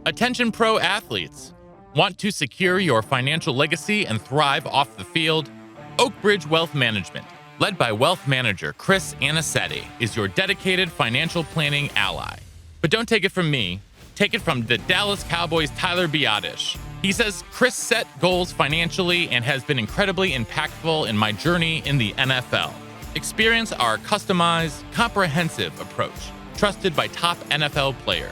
Attention pro athletes. Want to secure your financial legacy and thrive off the field? Oakbridge Wealth Management, led by wealth manager Chris Anicetti, is your dedicated financial planning ally. But don't take it from me. Take it from the Dallas Cowboys' Tyler Biadasz. He says, Chris set goals financially and has been incredibly impactful in my journey in the NFL. Experience our customized, comprehensive approach, trusted by top NFL players.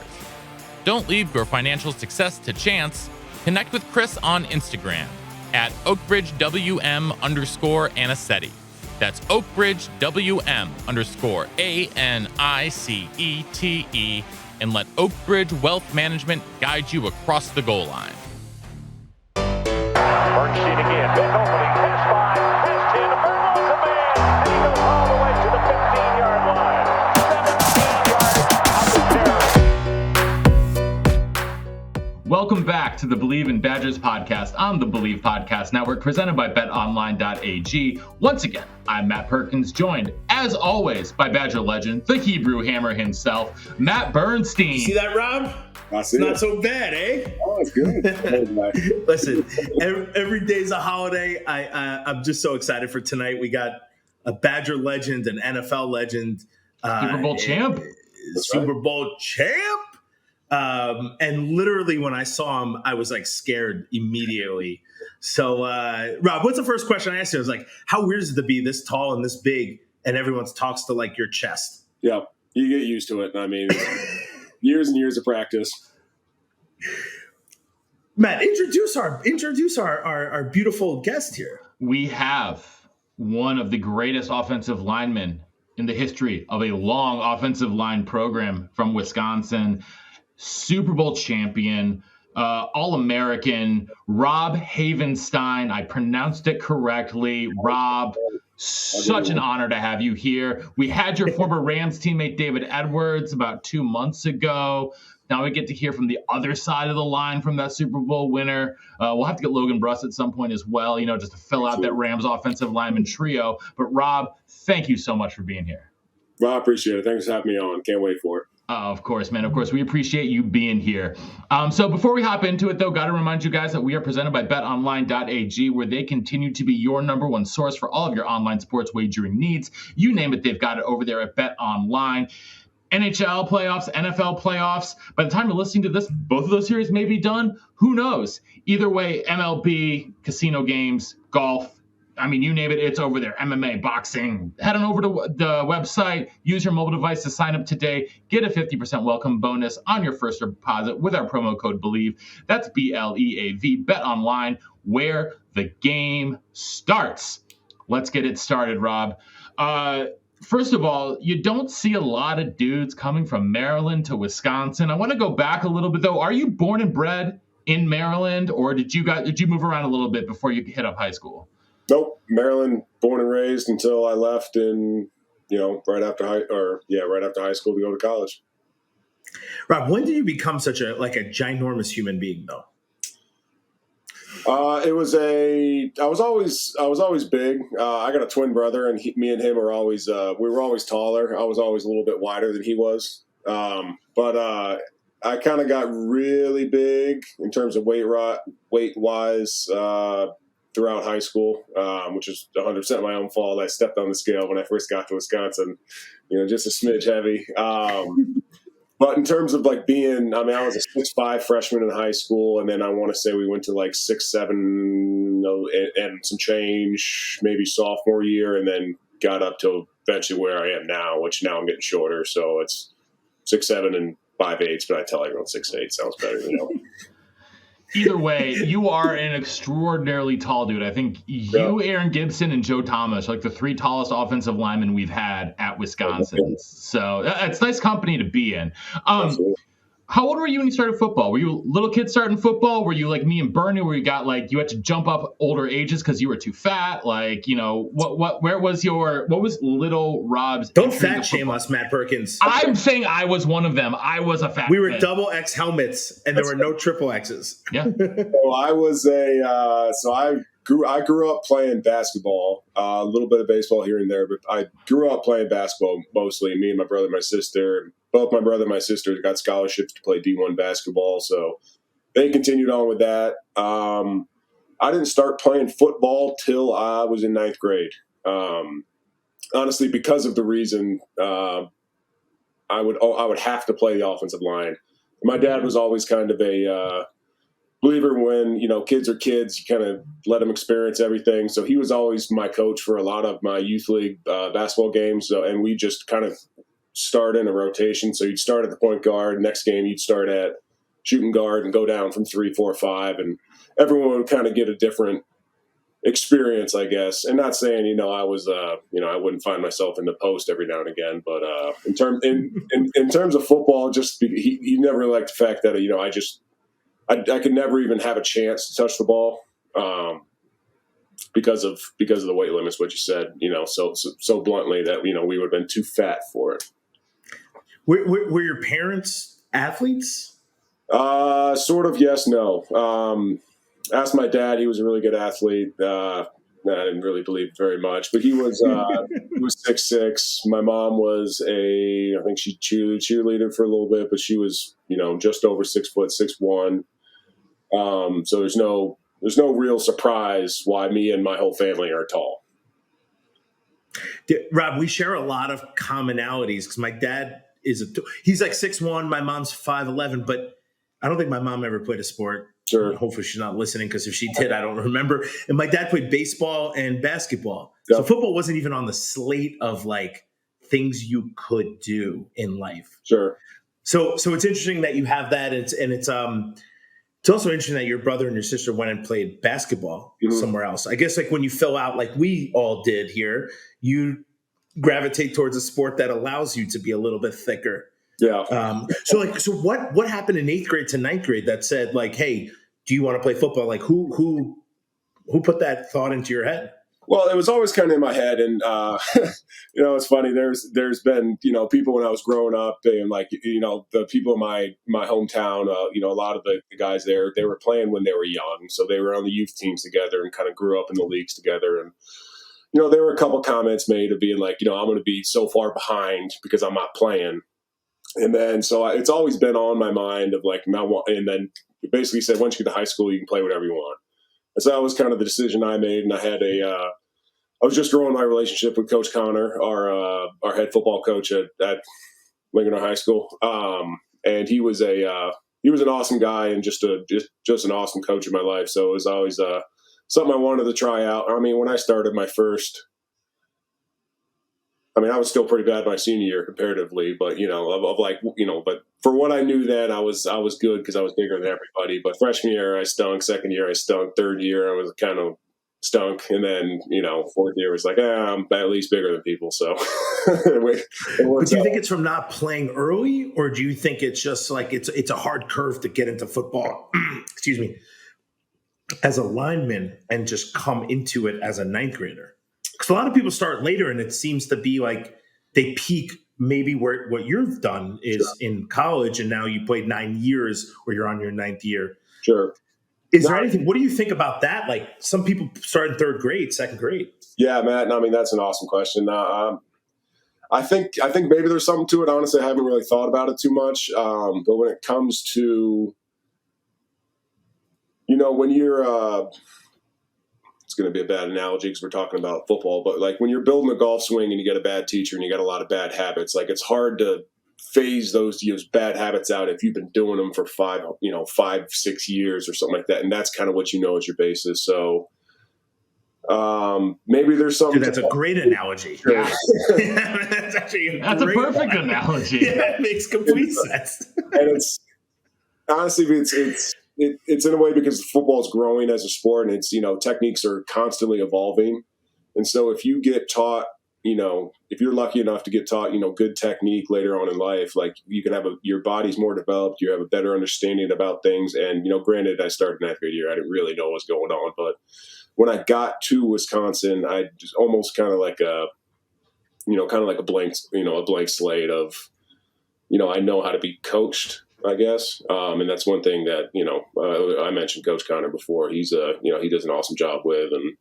Don't leave your financial success to chance. Connect with Chris on Instagram at OakbridgeWM_Anicetti. That's OakbridgeWM_ANICETE, and let Oakbridge Wealth Management guide you across the goal line. Bernstein again, big opening, pass 5, pass 10, the bird loves a man, and he goes all the way to the 15-yard line. 17 yards out the Welcome back to the Believe in Badgers podcast on the Believe Podcast Network, presented by betonline.ag. Once again, I'm Matt Perkins, joined, as always, by Badger legend, the Hebrew Hammer himself, Matt Bernstein. See that, Rob? It's not so bad, eh? Oh, it's good. Listen, every day's a holiday. I'm just so excited for tonight. We got a Badger legend, an NFL legend. Super Bowl champ. Super Bowl champ. And literally when I saw him, I was like scared immediately. So, Rob, what's the first question I asked you? I was like, how weird is it to be this tall and this big and everyone talks to like your chest? Yeah, you get used to it. I mean, years and years of practice. Matt, introduce our beautiful guest here. We have one of the greatest offensive linemen in the history of a long offensive line program from Wisconsin, Super Bowl champion, All-American, Rob Havenstein. I pronounced it correctly. Rob, such an honor to have you here. We had your former Rams teammate David Edwards about 2 months ago. Now we get to hear from the other side of the line from that Super Bowl winner. We'll have to get Logan Bruss at some point as well, just to fill out that Rams offensive lineman trio. But Rob, thank you so much for being here. Well, I appreciate it. Thanks for having me on. Can't wait for it. Of course, man. Of course, we appreciate you being here. So before we hop into it, though, got to remind you guys that we are presented by betonline.ag, where they continue to be your number one source for all of your online sports wagering needs. You name it, they've got it over there at BetOnline. NHL playoffs, NFL playoffs. By the time you're listening to this, both of those series may be done. Who knows? Either way, MLB, casino games, golf, I mean, you name it, it's over there. MMA, boxing. Head on over to the website. Use your mobile device to sign up today. Get a 50% welcome bonus on your first deposit with our promo code BELIEVE. That's BLEAV. Bet online, where the game starts. Let's get it started, Rob. First of all, you don't see a lot of dudes coming from Maryland to Wisconsin. I want to go back a little bit, though. Are you born and bred in Maryland, or did you move around a little bit before you hit up high school? Nope, Maryland, born and raised until I left in, right after high school to go to college. Rob, when did you become such a ginormous human being, though? I was always big. I got a twin brother, and me and him are always, we were always taller. I was always a little bit wider than he was. But I kind of got really big in terms of weight wise, throughout high school, which is 100% my own fault. I stepped on the scale when I first got to Wisconsin, just a smidge heavy. But in terms of I was a 6'5" freshman in high school, and then I want to say we went to 6'7", and some change, maybe sophomore year, and then got up to eventually where I am now, which now I'm getting shorter. So it's 6'7" and 5'8", but I tell everyone 6'8" sounds better, Either way, you are an extraordinarily tall dude. I think you, Aaron Gibson, and Joe Thomas are the three tallest offensive linemen we've had at Wisconsin. So it's nice company to be in. How old were you when you started football? Were you a little kid starting football? Were you like me and Bernie, where you had to jump up older ages because you were too fat? What was little Rob's? Don't fat shame us, Matt Perkins. I'm saying I was one of them. I was a fat. We were double X helmets, and there were no triple X's. Yeah. So I was I grew up playing basketball, a little bit of baseball here and there, but I grew up playing basketball mostly. Me and my brother, and my sister. both my brother and my sister got scholarships to play D1 basketball, so they continued on with that. I didn't start playing football till I was in ninth grade. Honestly, because of the reason I would have to play the offensive line. My dad was always kind of a believer when, kids are kids, you kind of let them experience everything. So he was always my coach for a lot of my youth league basketball games. And we just kind of start in a rotation. So you'd start at the point guard. Next game, you'd start at shooting guard and go down from 3, 4, 5. And everyone would kind of get a different experience, I guess. And not saying, I was, I wouldn't find myself in the post every now and again. But in terms of football, just he never liked the fact that, I could never even have a chance to touch the ball because of the weight limits, what you said, so bluntly that, we would have been too fat for it. Were your parents athletes? Sort of, yes, no. Asked my dad, he was a really good athlete. I didn't really believe very much, but he was 6'6". My mom was I think she cheerleaded for a little bit, but she was, just over 6 foot, 6'1". So there's no real surprise why me and my whole family are tall. Rob, we share a lot of commonalities because my dad he's like 6'1", my mom's 5'11", but I don't think my mom ever played a sport. Sure. Hopefully she's not listening because if she did, I don't remember. And my dad played baseball and basketball. Yep. So football wasn't even on the slate of like things you could do in life. Sure. So it's interesting that you have that. It's also interesting that your brother and your sister went and played basketball somewhere else. I guess like when you fill out like we all did here, you gravitate towards a sport that allows you to be a little bit thicker. Yeah. So what happened in 8th grade to 9th grade that said like, hey, do you want to play football? Like who put that thought into your head? Well, it was always kind of in my head, and it's funny. There's been people when I was growing up, and like the people in my hometown, a lot of the guys there, they were playing when they were young, so they were on the youth teams together and kind of grew up in the leagues together. And there were a couple comments made of being like, I'm going to be so far behind because I'm not playing. And then so it's always been on my mind of like and then basically said once you get to high school, you can play whatever you want. And so that was kind of the decision I made. And I had I was just growing my relationship with Coach Connor, our head football coach at Lincoln High School. And he was an awesome guy and just an awesome coach in my life. So it was always something I wanted to try out. I mean, when I started my first, I was still pretty bad my senior year comparatively, but but for what I knew then, I was good because I was bigger than everybody. But freshman year I stunk, second year I stunk, third year I was kind of stunk, and then fourth year was like, I'm at least bigger than people. So, but do you think it's from not playing early, or do you think it's just like it's a hard curve to get into football? Excuse me, as a lineman and just come into it as a 9th grader? Because a lot of people start later, and it seems to be like they peak maybe where what you've done is in college, and now you played 9 years where you're on your 9th year. Sure. Is there anything? What do you think about that? Like some people start in 3rd grade, 2nd grade. Yeah, Matt. That's an awesome question. I think maybe there's something to it. Honestly, I haven't really thought about it too much. But when it comes to, when you're it's going to be a bad analogy because we're talking about football, but like when you're building a golf swing and you get a bad teacher and you got a lot of bad habits, like it's hard to phase those bad habits out if you've been doing them for 5, 6 years or something like that. And that's kind of what as your basis. So maybe there's something. Dude, that's a great analogy. Yeah. That's a perfect analogy. Yeah, it makes complete sense. And it's honestly, it's in a way because football is growing as a sport, and it's techniques are constantly evolving. And so if you get taught, if you're lucky enough to get taught, good technique later on in life, like you can have your body's more developed, you have a better understanding about things. And granted, I started in 9th grade year, I didn't really know what was going on, but when I got to Wisconsin, I just almost kind of like a blank slate of, I know how to be coached, I guess. And that's one thing that, I mentioned Coach Connor before. He's he does an awesome job with, and,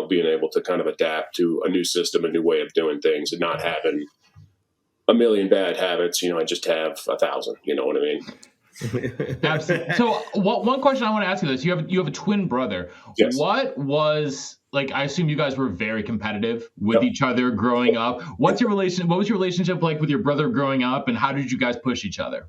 being able to kind of adapt to a new system, a new way of doing things, and not having a million bad habits. I just have 1,000. You know what I mean? Absolutely. So one question I want to ask you this: you have a twin brother. Yes. What was like? I assume you guys were very competitive with Yep. each other growing up. What was your relationship like with your brother growing up, and how did you guys push each other?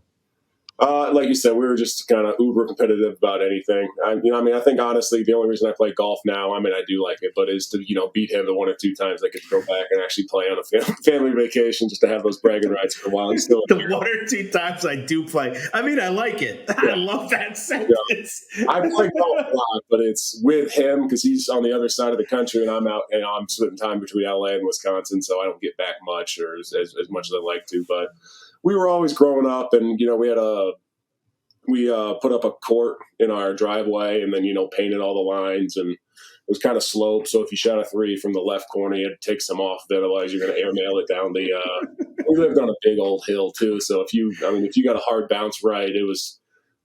Like you said, we were just kind of uber competitive about anything. I think honestly, the only reason I play golf now, I do like it, but is to, beat him the 1 or 2 times I could go back and actually play on a family vacation just to have those bragging rights for a while. He's still The 1 or 2 times I do play. I like it. Yeah. I love that sentence. Yeah. I play golf a lot, but it's with him because he's on the other side of the country and I'm out and I'm splitting time between LA and Wisconsin, so I don't get back much or as much as I'd like to. But we were always growing up, and we put up a court in our driveway, and then painted all the lines, and it was kind of sloped. So if you shot a 3 from the left corner, you had to take some off. Otherwise, you're going to airmail it down the. We lived on a big old hill too, so if you got a hard bounce right, it was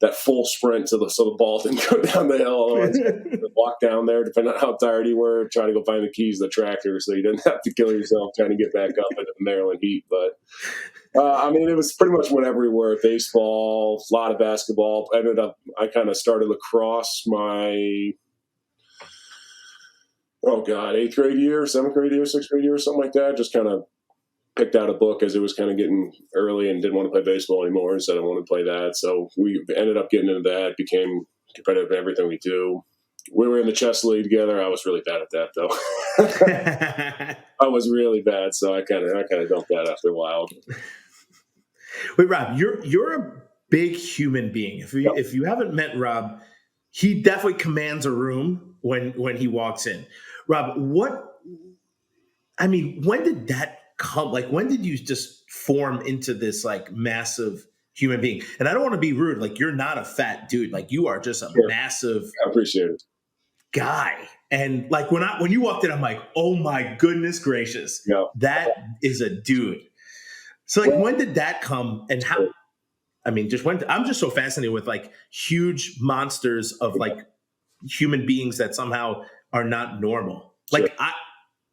that full sprint so the ball didn't go down the hill. Otherwise, you walk down there, depending on how tired you were, try to go find the keys to the tractor, so you didn't have to kill yourself trying to get back up into the Maryland heat. But it was pretty much whenever we were. Baseball, a lot of basketball. I kind of started lacrosse my 8th grade year, 7th grade year, 6th grade year, something like that. Just kind of picked out a book as it was kind of getting early and didn't want to play baseball anymore and said I want to play that. So we ended up getting into that, became competitive in everything we do. We were in the chess league together. I was really bad at that, though. I was really bad, so I kind of dumped that after a while. Wait, Rob, you're a big human being. If you haven't met Rob, he definitely commands a room when he walks in. Rob, when did that come? Like, when did you just form into this like massive human being? And I don't want to be rude. Like, you're not a fat dude. Like, you are just a massive. I appreciate it. Guy. And like when you walked in, I'm like, oh my goodness gracious, that is a dude. So like, when did that come, and how? I'm just so fascinated with like huge monsters of like human beings that somehow are not normal. Like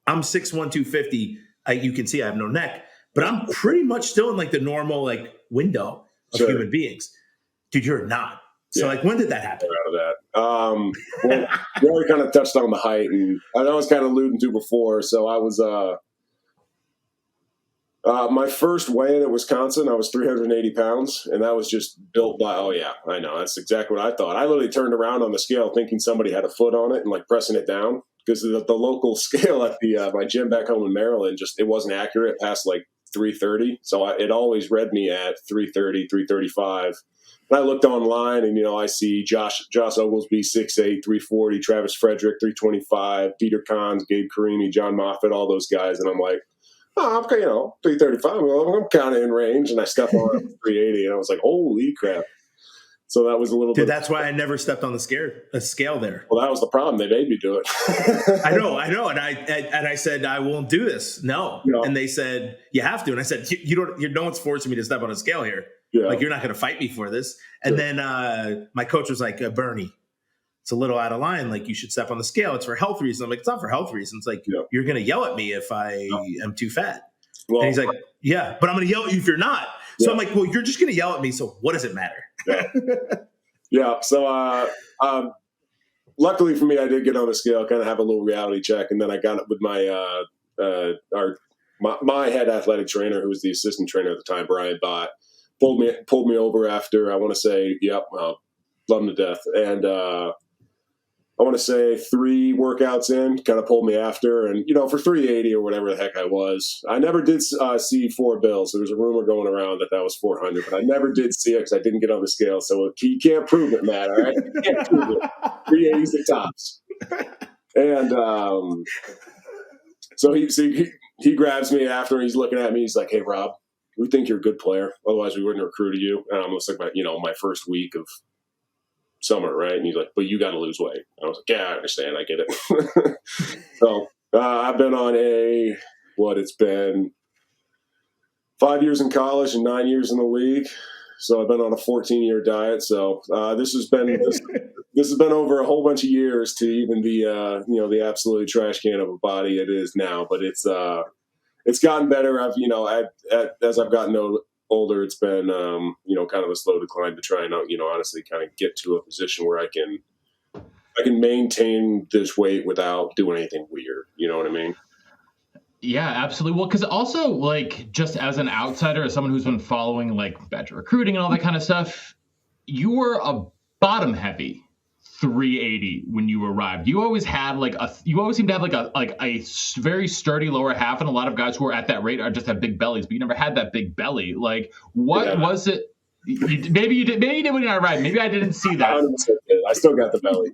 I'm 6'1", 250. You can see I have no neck, but I'm pretty much still in like the normal like window of human beings. Dude, you're not. So like, when did that happen? Out of that. Well, we already kind of touched on the height, and I was kind of alluding to before. So I was my first weigh-in at Wisconsin, I was 380 pounds, and that was just built by. Oh yeah, I know, that's exactly what I thought. I literally turned around on the scale thinking somebody had a foot on it and like pressing it down because the local scale at my gym back home in Maryland it wasn't accurate past like 330. So it always read me at 330, 335. And I looked online, and I see Josh Oglesby 6'8", 340, Travis Frederick 325, Peter Kahns, Gabe Carini, John Moffitt, all those guys, and I'm like, I'm 335. I'm kind of in range, and I stepped on 380, and I was like, holy crap! So that was a little bit. That's why I never stepped on the scale there. Well, that was the problem. They made me do it. I know, and I said I won't do this. No, and they said you have to, and I said you don't. No one's forcing me to step on a scale here. Yeah. Like, you're not going to fight me for this. And then my coach was like, Bernie, it's a little out of line. Like, you should step on the scale. It's for health reasons. I'm like, it's not for health reasons. Like, you're going to yell at me if I am too fat. Well, and he's like, yeah, but I'm going to yell at you if you're not. So I'm like, well, you're just going to yell at me. So what does it matter? Yeah. So luckily for me, I did get on the scale, kind of have a little reality check. And then I got it with my head athletic trainer, who was the assistant trainer at the time, Brian Bott. Pulled me over after, I want to say, love him to death. And I want to say 3 workouts in, kind of pulled me after. And, for 380 or whatever the heck I was, I never did see 4 bills. There was a rumor going around that was 400, but I never did see it because I didn't get on the scale. So you can't prove it, Matt, all right? You can't prove it. 380's the tops. And so he grabs me after, and he's looking at me. He's like, hey, Rob, we think you're a good player. Otherwise, we wouldn't have recruited you. And I'm almost like, my first week of summer, right? And he's like, but you got to lose weight. I was like, yeah, I understand. I get it. So I've been on it's been 5 years in college and 9 years in the league. So I've been on a 14-year diet. So this has been over a whole bunch of years to even the absolutely trash can of a body it is now. But it's gotten better. As I've gotten older, it's been, kind of a slow decline to try and, honestly kind of get to a position where I can maintain this weight without doing anything weird. You know what I mean? Yeah, absolutely. Well, because also, like, just as an outsider, as someone who's been following like badger recruiting and all that kind of stuff, you were a bottom heavy 380 when you arrived. You always had you always seem to have a very sturdy lower half, and a lot of guys who are at that rate are just have big bellies, but you never had that big belly. Like, what was it? Maybe you did when you arrived. Maybe I didn't see that. I still got the belly.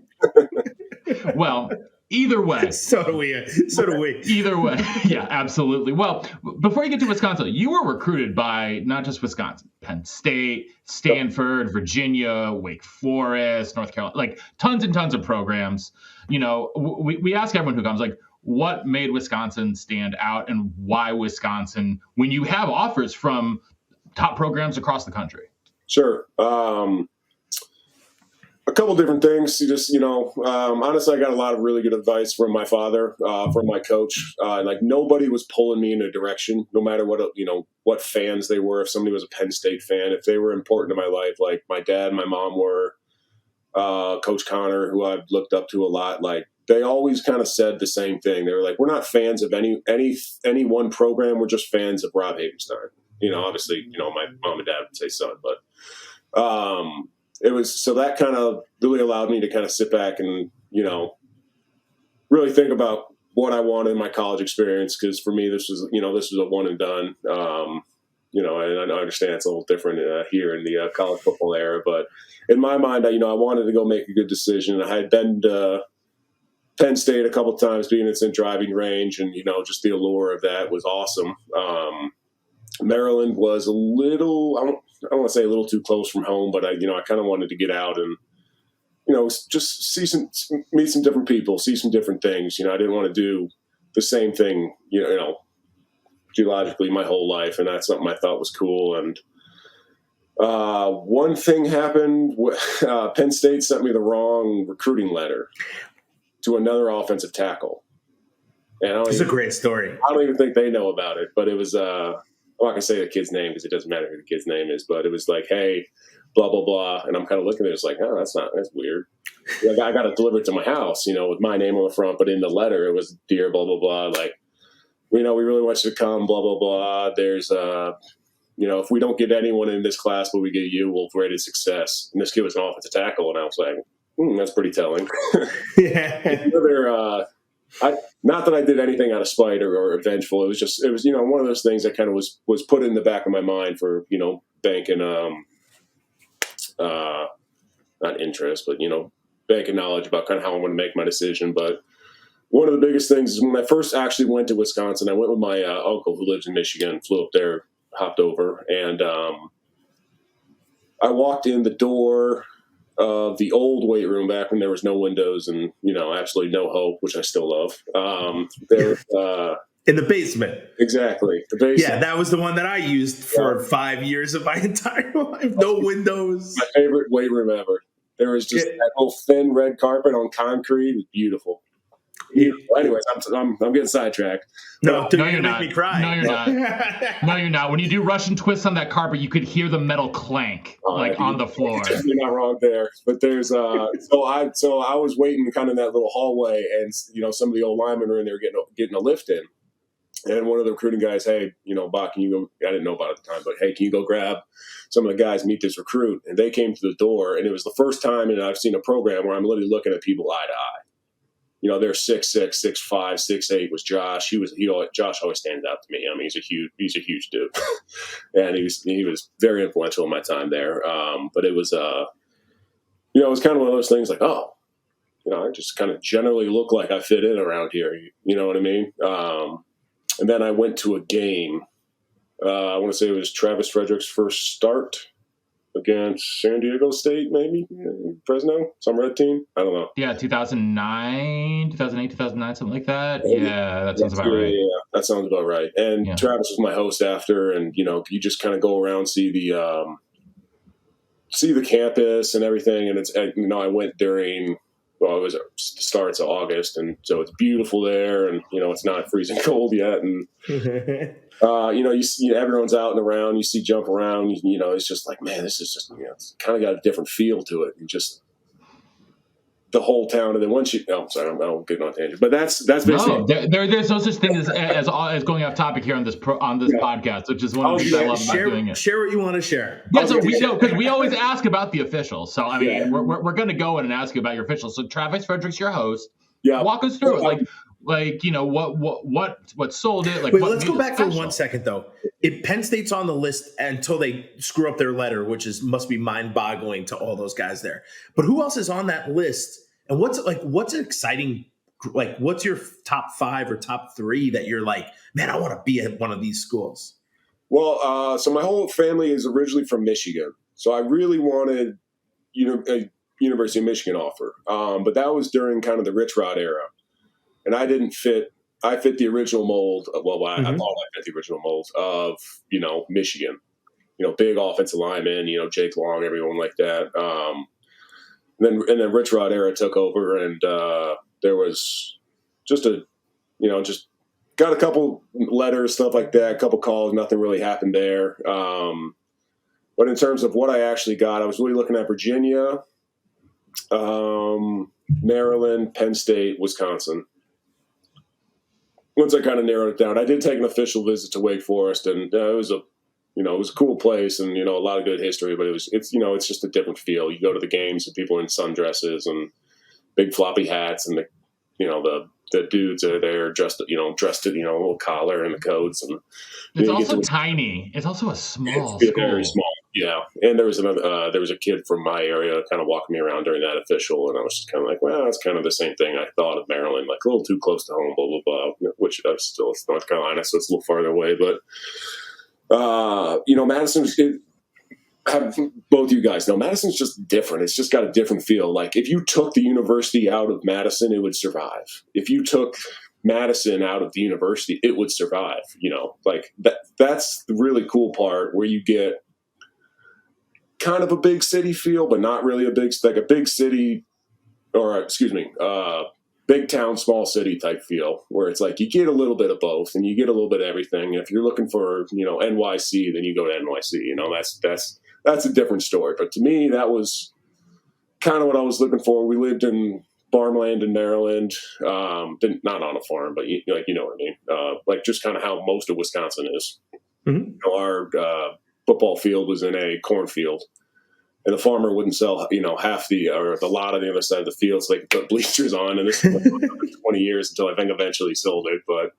Well, either way. So do we. Either way. Yeah, absolutely. Well, before you get to Wisconsin, you were recruited by not just Wisconsin, Penn State, Stanford, Virginia, Wake Forest, North Carolina, like tons and tons of programs. We ask everyone who comes, like, what made Wisconsin stand out and why Wisconsin when you have offers from top programs across the country? Sure. A couple different things. Honestly, I got a lot of really good advice from my father, from my coach. Like, nobody was pulling me in a direction, no matter what fans they were. If somebody was a Penn State fan, if they were important to my life, like my dad and my mom were, Coach Connor, who I've looked up to a lot, like, they always kind of said the same thing. They were like, we're not fans of any one program. We're just fans of Rob Havenstein. Obviously, my mom and dad would say son, but, it was, so that kind of really allowed me to kind of sit back and, really think about what I wanted in my college experience. Cause for me, this was a one and done. And I understand it's a little different here in the college football era, but in my mind, I wanted to go make a good decision. I had been to Penn State a couple of times, being it's in driving range, and, just the allure of that was awesome. Maryland was a little, I don't want to say a little too close from home, but I kind of wanted to get out and, just meet some different people, see some different things. I didn't want to do the same thing, geologically my whole life. And that's something I thought was cool. And one thing happened, Penn State sent me the wrong recruiting letter to another offensive tackle. And it's a great story. I don't even think they know about it, but it was, I'm not going to say the kid's name because it doesn't matter who the kid's name is, but it was like, hey, blah, blah, blah. And I'm kind of looking at it, it's like, oh, that's weird. Like, I got it delivered to my house, with my name on the front, but in the letter, it was dear, blah, blah, blah. Like, we really want you to come, blah, blah, blah. There's, if we don't get anyone in this class, but we get you, we'll rate it success. And this kid was an offensive tackle. And I was like, that's pretty telling. Yeah. Not that I did anything out of spite or vengeful. It was one of those things that kind of was put in the back of my mind for, banking, not interest, but, banking knowledge about kind of how I'm going to make my decision. But one of the biggest things is when I first actually went to Wisconsin, I went with my uncle who lives in Michigan, flew up there, hopped over, and I walked in the door of the old weight room back when there was no windows and, absolutely no hope, which I still love. There was, in the basement. Exactly. The basement. Yeah, that was the one that I used for 5 years of my entire life. No windows. My favorite weight room ever. There was just that whole thin red carpet on concrete. It was beautiful. Anyways, I'm getting sidetracked. No, you're not. Make me cry. No, you're not. No, you're not. When you do Russian twists on that carpet, you could hear the metal clank on the floor. You're not wrong there. But there's so I was waiting kind of in that little hallway, and some of the old linemen were in there getting a lift in, and one of the recruiting guys, hey, Bach, can you go? I didn't know about it at the time, but hey, can you go grab some of the guys, meet this recruit? And they came to the door, and it was the first time, and I've seen a program where I'm literally looking at people eye to eye. They're 6'6", 6'5", 6'8" was Josh. Josh always stands out to me. I mean, he's a huge dude, and he was very influential in my time there. But it was, it was kind of one of those things like, oh, I just kind of generally look like I fit in around here. You know what I mean? And then I went to a game. I want to say it was Travis Frederick's first start against San Diego State, maybe Fresno, some red team. I don't know. Yeah, 2008, 2009, something like that. Yeah, that sounds about right. Yeah, that sounds about right. And Travis was my host after, and you just kind of go around, see the campus and everything. And it's I went during well, it starts August, and so it's beautiful there, and it's not freezing cold yet, and you see everyone's out and around. You see jump around. It's just like, man, this is just it's kind of got a different feel to it, and just the whole town. And then once I'm sorry, I'm getting on tangent, but that's basically there's no such thing as going off topic here on this podcast, which is one of the things I love about doing it. Share what you want to share. Yeah, so because we always ask about the officials. So I mean, we're going to go in and ask you about your officials. So Travis Frederick's your host. Yeah, walk us through it. What sold it? Wait, let's go back for 1 second though. If Penn State's on the list until they screw up their letter, which must be mind-boggling to all those guys there. But who else is on that list? And what's exciting? Like, what's your top 5 or top 3 that you're like, man, I want to be at one of these schools? Well, so my whole family is originally from Michigan, so I really wanted a University of Michigan offer, but that was during kind of the Rich Rod era, and I didn't fit. I fit the original mold. Well, I thought I fit the original mold of Michigan. Big offensive lineman. Jake Long, everyone like that. And then Rich Rod era took over, and there was just just got a couple letters, stuff like that, a couple calls. Nothing really happened there. But in terms of what I actually got, I was really looking at Virginia, Maryland, Penn State, Wisconsin. Once I kind of narrowed it down, I did take an official visit to Wake Forest, and it was a cool place, and a lot of good history. But it's just a different feel. You go to the games and people in sundresses and big floppy hats, and the dudes are there dressed in a little collar and the coats, and it's also tiny. It's also a small school. Very small. Yeah, and there was a kid from my area kind of walking me around during that official, and I was just kind of like, well, that's kind of the same thing I thought of Maryland, like a little too close to home, blah blah blah. Which it's North Carolina, so it's a little farther away, but Madison's. Both you guys know Madison's just different. It's just got a different feel. Like if you took the university out of Madison, it would survive. If you took Madison out of the university, it would survive. Like that's the really cool part where you get kind of a big city feel, but not really a big city, or big town, small city type feel, where it's like you get a little bit of both and you get a little bit of everything. And if you're looking for, NYC, then you go to NYC. That's a different story. But to me, that was kind of what I was looking for. We lived in farmland in Maryland, not on a farm, but you know what I mean. Like just kind of how most of Wisconsin is. Mm-hmm. Our football field was in a cornfield, and the farmer wouldn't sell, half the lot on the other side of the field, so they could put bleachers on. And this was 20 years until I think eventually sold it. But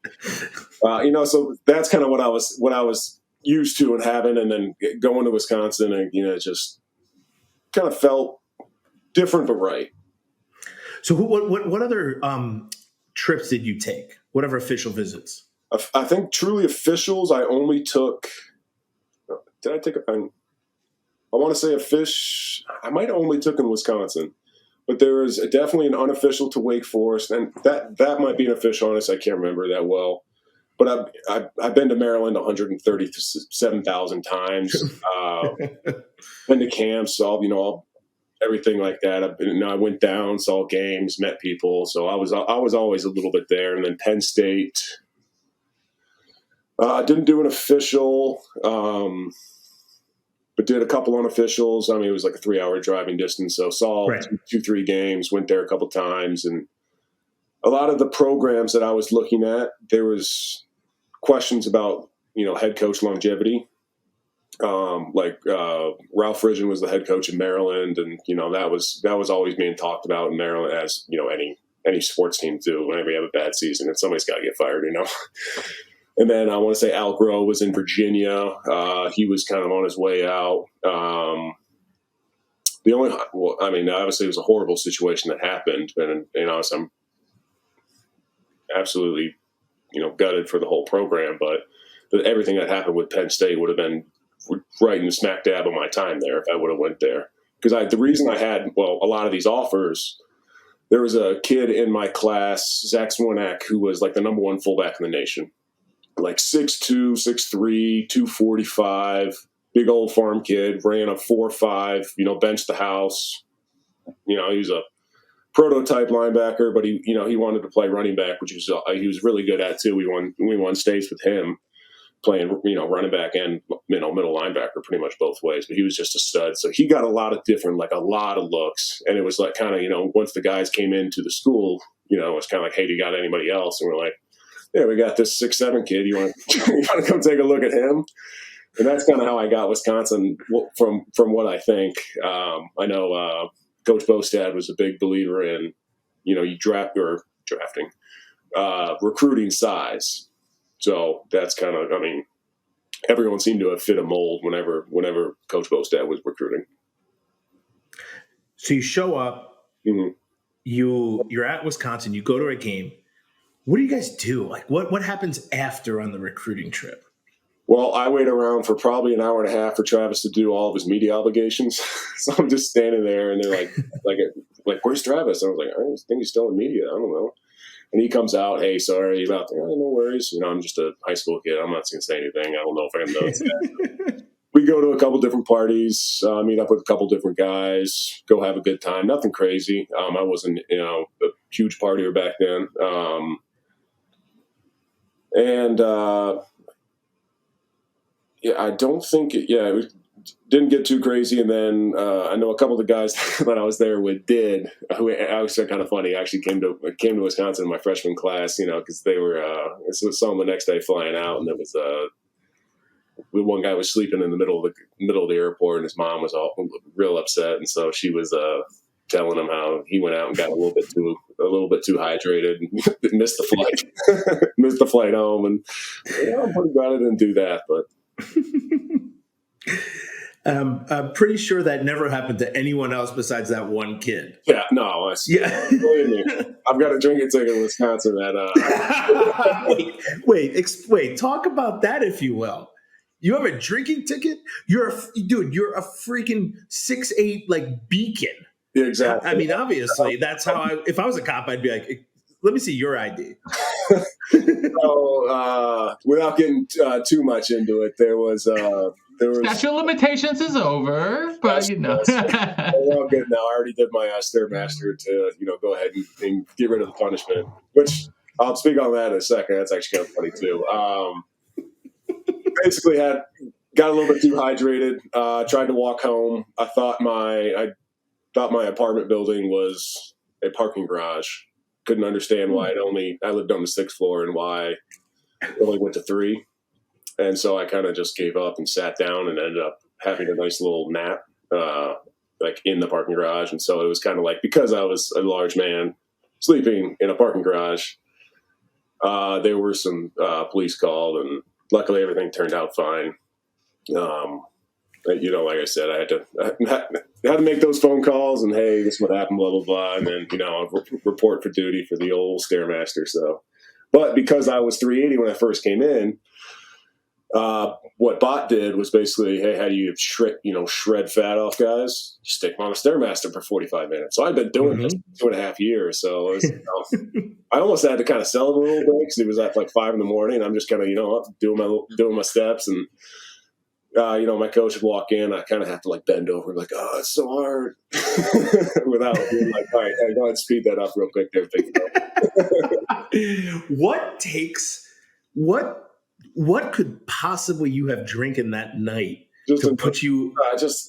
so that's kind of what I was used to and having, and then going to Wisconsin, and it just kind of felt different but right. So what other trips did you take? Whatever official visits? I think truly officials, I only took. Did I take I want to say a fish. I might have only took in Wisconsin, but there was definitely an unofficial to Wake Forest, and that might be an official. Honestly, I can't remember that well. But I've been to Maryland 137,000 times. Been to camps, saw everything like that. I went down, saw games, met people. So I was always a little bit there. And then Penn State, didn't do an official, but did a couple unofficials. I mean, it was like a 3-hour driving distance. So saw 2-3 games. Went there a couple times, and a lot of the programs that I was looking at, there was questions about, head coach longevity. Ralph Frigen was the head coach in Maryland, and that was always being talked about in Maryland, as any sports team do. Whenever you have a bad season, and somebody's got to get fired, And then I want to say Al Groh was in Virginia. He was kind of on his way out. Obviously it was a horrible situation that happened, and I'm absolutely gutted for the whole program, but everything that happened with Penn State would have been right in the smack dab of my time there if I would have went there. Because the reason I had a lot of these offers, there was a kid in my class, Zach Swinak, who was like the number one fullback in the nation, like 6'2", 6'3", 245, big old farm kid, ran a 4.5, benched the house. He was a prototype linebacker, but he wanted to play running back, which he was really good at too. We won states with him playing, running back and, middle linebacker pretty much both ways, but he was just a stud. So he got a lot of looks. And it was like kind of, once the guys came into the school, it was kind of like, hey, do you got anybody else? And we're like, yeah, we got this 6'7" kid. You want to come take a look at him? And that's kind of how I got Wisconsin from what I think. I know Coach Bostad was a big believer in, you drafting, recruiting size. So that's kind of, everyone seemed to have fit a mold whenever Coach Bostad was recruiting. So you show up, Mm-hmm. you're at Wisconsin, you go to a game. What do you guys do? Like what happens after on the recruiting trip? Well, I wait around for probably an hour and a half for Travis to do all of his media obligations. So I'm just standing there, and they're like, where's Travis? I was like, I think he's still in media. I don't know. And he comes out, hey, sorry about that. No worries. I'm just a high school kid. I'm not going to say anything. I don't know if I can know that. We go to a couple different parties, meet up with a couple different guys, go have a good time. Nothing crazy. I wasn't, a huge partier back then. I don't think it didn't get too crazy. And then I know a couple of the guys that I was there with did, who was kind of funny, actually came to Wisconsin in my freshman class, because they were, saw them the next day flying out, and it was, one guy was sleeping in the middle of the airport, and his mom was all real upset. And so she was telling him how he went out and got a little bit too hydrated and missed the flight home. And I'm pretty glad I didn't do that, but. I'm pretty sure that never happened to anyone else besides that one kid. Yeah, no. Believe me, I've got a drinking ticket in Wisconsin that. Wait. Talk about that, if you will. You have a drinking ticket? You're a freaking 6'8" beacon. Yeah, exactly. Obviously, that's how if I was a cop, I'd be like, let me see your ID. So, without getting too much into it, there was statute of limitations is over, but we're all good now. I already did my Stairmaster to go ahead and get rid of the punishment, which I'll speak on that in a second. That's actually kind of funny too. Basically, got a little bit too hydrated. Tried to walk home. I thought my apartment building was a parking garage. Couldn't understand why I lived on the 6th floor and why I only went to 3. And so I kind of just gave up and sat down and ended up having a nice little nap, in the parking garage. And so it was kind of like, because I was a large man sleeping in a parking garage, there were some police called, and luckily everything turned out fine. Like I said, I had to make those phone calls, and hey, this is what happened, blah blah blah, and then report for duty for the old Stairmaster. So, but because I was 380 when I first came in, what Bot did was basically, hey, how do you shred fat off guys? You stick them on a Stairmaster for 45 minutes. So I've been doing this 2.5 years. So it was, I almost had to kind of sell it a little bit because it was at like 5 a.m. I'm just kind of doing my steps, and my coach would walk in. I kind of have to bend over and like, oh, it's so hard, without being like, all right, hey, go ahead and speed that up real quick there. What could possibly you have drinking that night to put you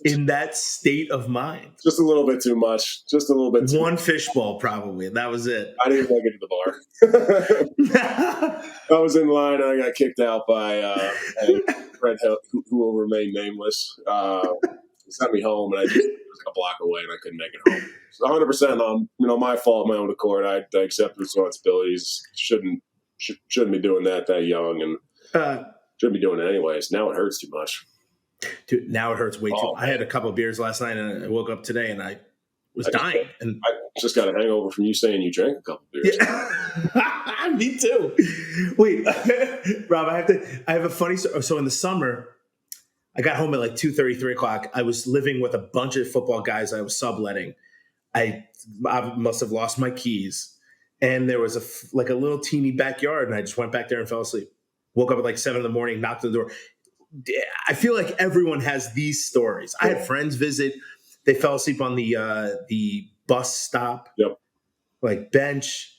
in that state of mind? Just a little bit too much. Just a little bit. One fishbowl, probably. That was it. I didn't make it to the bar. I was in line, and I got kicked out by a Fred who will remain nameless. He sent me home, and I was a block away, and I couldn't make it home. It's 100% on my fault, my own accord. I accept responsibilities. Shouldn't be doing that young, and shouldn't be doing it anyways. Now it hurts too much. Dude, now it hurts way too. I had a couple of beers last night, and I woke up today, and I was dying. And I just got a hangover from you saying you drank a couple of beers. Yeah. Me too. Wait, Rob, I have a funny story. So in the summer, I got home at 2:30, 3 o'clock. I was living with a bunch of football guys I was subletting. I must have lost my keys, and there was a little teeny backyard, and I just went back there and fell asleep. Woke up at 7 a.m, knocked on the door. I feel like everyone has these stories. I had friends visit. They fell asleep on the bus stop. Yep. like bench.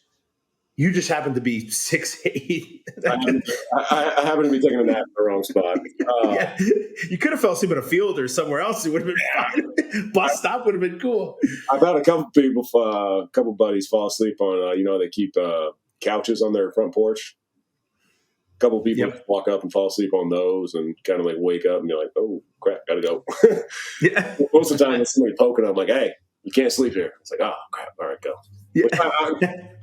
You just happen to be 6'8". I happen to be taking a nap in the wrong spot. Yeah. You could have fell asleep in a field or somewhere else. It would have been fine. Bus stop would have been cool. I've had a couple buddies fall asleep on, they keep couches on their front porch. A couple people walk up and fall asleep on those and kind of like wake up and you're like, oh, crap, gotta go. Yeah. Most of the time, it's somebody poking them like, hey, you can't sleep here. It's like, oh, crap, all right, go. Yeah.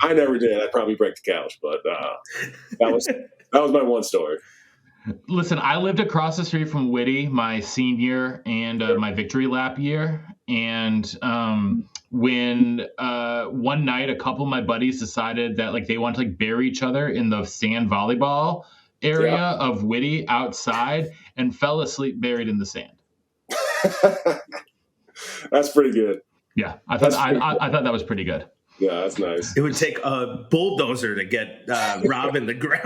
I never did. I'd probably break the couch, but that was my one story. Listen, I lived across the street from Whitty my senior and my victory lap year. And when one night a couple of my buddies decided that like they want to like bury each other in the sand volleyball area of Whitty outside and fell asleep buried in the sand. That's pretty good. Yeah, I thought that was pretty good. Yeah, that's nice. It would take a bulldozer to get Rob in the ground.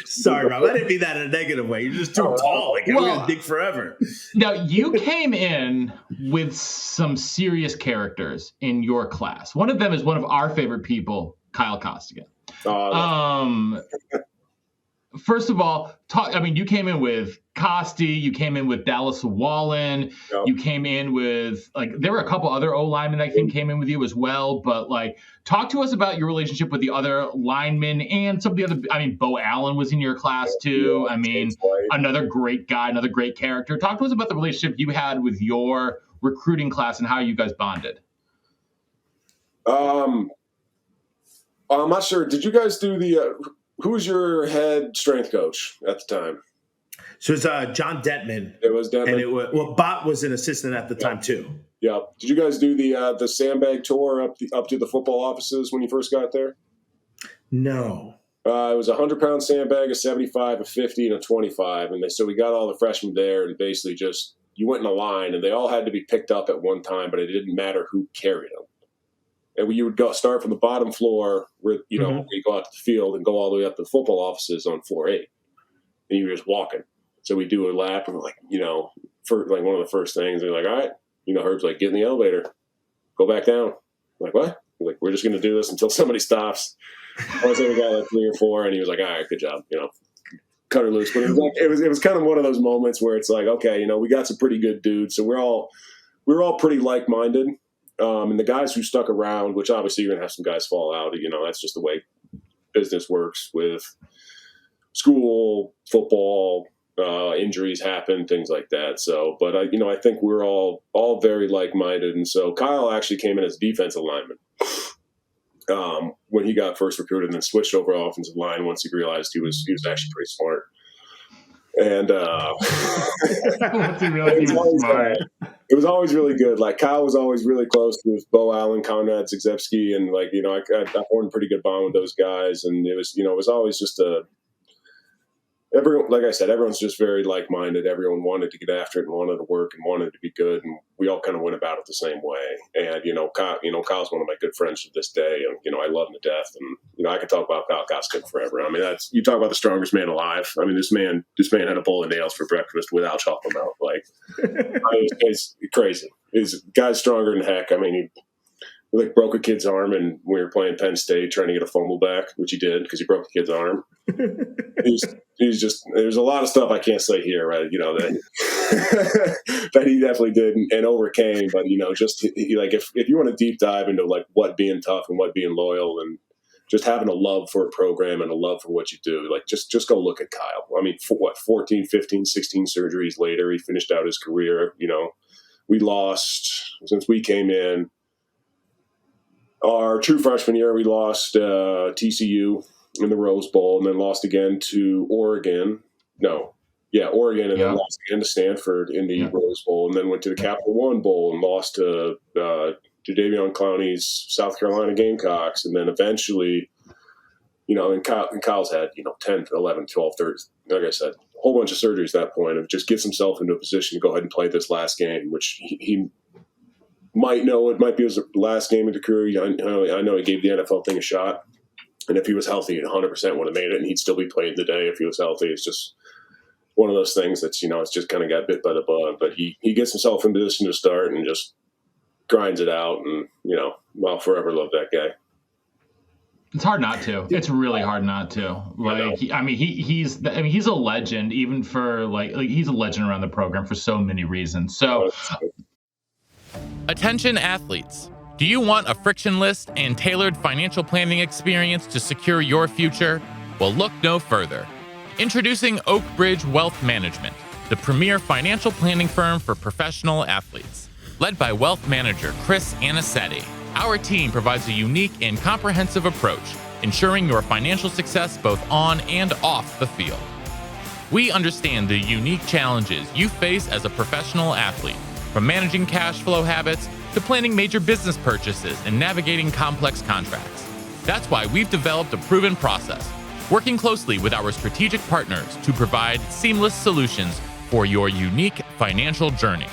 Sorry, Rob. I didn't mean that in a negative way. You're just too tall. Like, we're going to dig forever. Now, you came in with some serious characters in your class. One of them is one of our favorite people, Kyle Costigan. First of all, you came in with Costi, you came in with Dallas Wallen, you came in with, like, there were a couple other O-linemen that I think came in with you as well, but, like, talk to us about your relationship with the other linemen and some of the other, Bo Allen was in your class too. Another great guy, another great character. Talk to us about the relationship you had with your recruiting class and how you guys bonded. I'm not sure. Did you guys do who was your head strength coach at the time? So it's John Detman. It was Detman. And Bott was an assistant at the time too. Yeah. Did you guys do the sandbag tour up to the football offices when you first got there? No. It was a 100-pound sandbag, a 75, a 50, and a 25. And so we got all the freshmen there and basically just you went in a line and they all had to be picked up at one time, but it didn't matter who carried them. And you would start from the bottom floor where, you go out to the field and go all the way up to the football offices on floor 8. And you were just walking. So we do a lap and we're like, for like one of the first things, they're like, all right, Herb's like, get in the elevator, go back down. I'm like, what? He's like, we're just going to do this until somebody stops. I think we got like 3 or 4 and he was like, all right, good job. Cut her loose. But it was kind of one of those moments where it's like, okay, we got some pretty good dudes. So we're all pretty like-minded. And the guys who stuck around, which obviously you're going to have some guys fall out, that's just the way business works with school, football, injuries happen, things like that. So, but I think we're all very like-minded. And so Kyle actually came in as defensive lineman when he got first recruited and then switched over to offensive line once he realized he was actually pretty smart. And it was always really good. Like Kyle was always really close with Bo Allen, Conrad Zagzebski, and I formed a pretty good bond with those guys. And it was always just everyone, like I said, everyone's just very like-minded. Everyone wanted to get after it and wanted to work and wanted to be good, and we all kind of went about it the same way. And Kyle's one of my good friends to this day, and I love him to death. And I could talk about Kyle Costigan forever. That's you talk about the strongest man alive. This man had a bowl of nails for breakfast without chocolate milk. Like, it's crazy. His guy's stronger than heck. He broke a kid's arm, and we were playing Penn State trying to get a fumble back, which he did because he broke a kid's arm. He's just there's a lot of stuff I can't say here, right? That he definitely did and overcame. But if you want to deep dive into like what being tough and what being loyal and just having a love for a program and a love for what you do, like just go look at Kyle. 14, 15, 16 surgeries later, he finished out his career. We lost since we came in. Our true freshman year, we lost TCU in the Rose Bowl and then lost again to Oregon. Oregon, and then lost again to Stanford in the Rose Bowl, and then went to the Capital One Bowl and lost to Jadeveon Clowney's South Carolina Gamecocks. And then eventually, and Kyle's had, 10, 11, 12, 13, like I said, a whole bunch of surgeries at that point of just gets himself into a position to go ahead and play this last game, which he might know it might be his last game of the career. I know he gave the NFL thing a shot. And if he was healthy, he 100% would have made it, and he'd still be playing today if he was healthy. It's just one of those things that's, it's just kind of got bit by the bug. But he gets himself in position to start and just grinds it out, and I'll forever love that guy. It's hard not to. It's really hard not to. Like, he's a legend, even for like he's a legend around the program for so many reasons. So, attention athletes. Do you want a frictionless and tailored financial planning experience to secure your future? Well, look no further. Introducing Oak Bridge Wealth Management, the premier financial planning firm for professional athletes. Led by wealth manager Chris Anicetti, our team provides a unique and comprehensive approach, ensuring your financial success both on and off the field. We understand the unique challenges you face as a professional athlete, from managing cash flow habits to planning major business purchases and navigating complex contracts. That's why we've developed a proven process, working closely with our strategic partners to provide seamless solutions for your unique financial journey.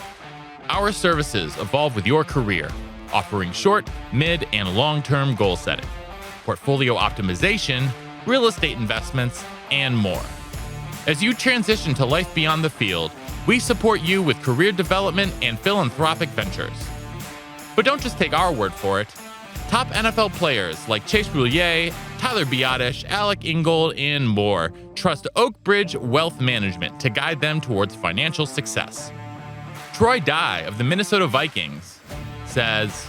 Our services evolve with your career, offering short, mid, and long-term goal setting, portfolio optimization, real estate investments, and more. As you transition to life beyond the field, we support you with career development and philanthropic ventures. But don't just take our word for it. Top NFL players like Chase Boulier, Tyler Biadasz, Alec Ingold, and more trust Oak Bridge Wealth Management to guide them towards financial success. Troy Dye of the Minnesota Vikings says,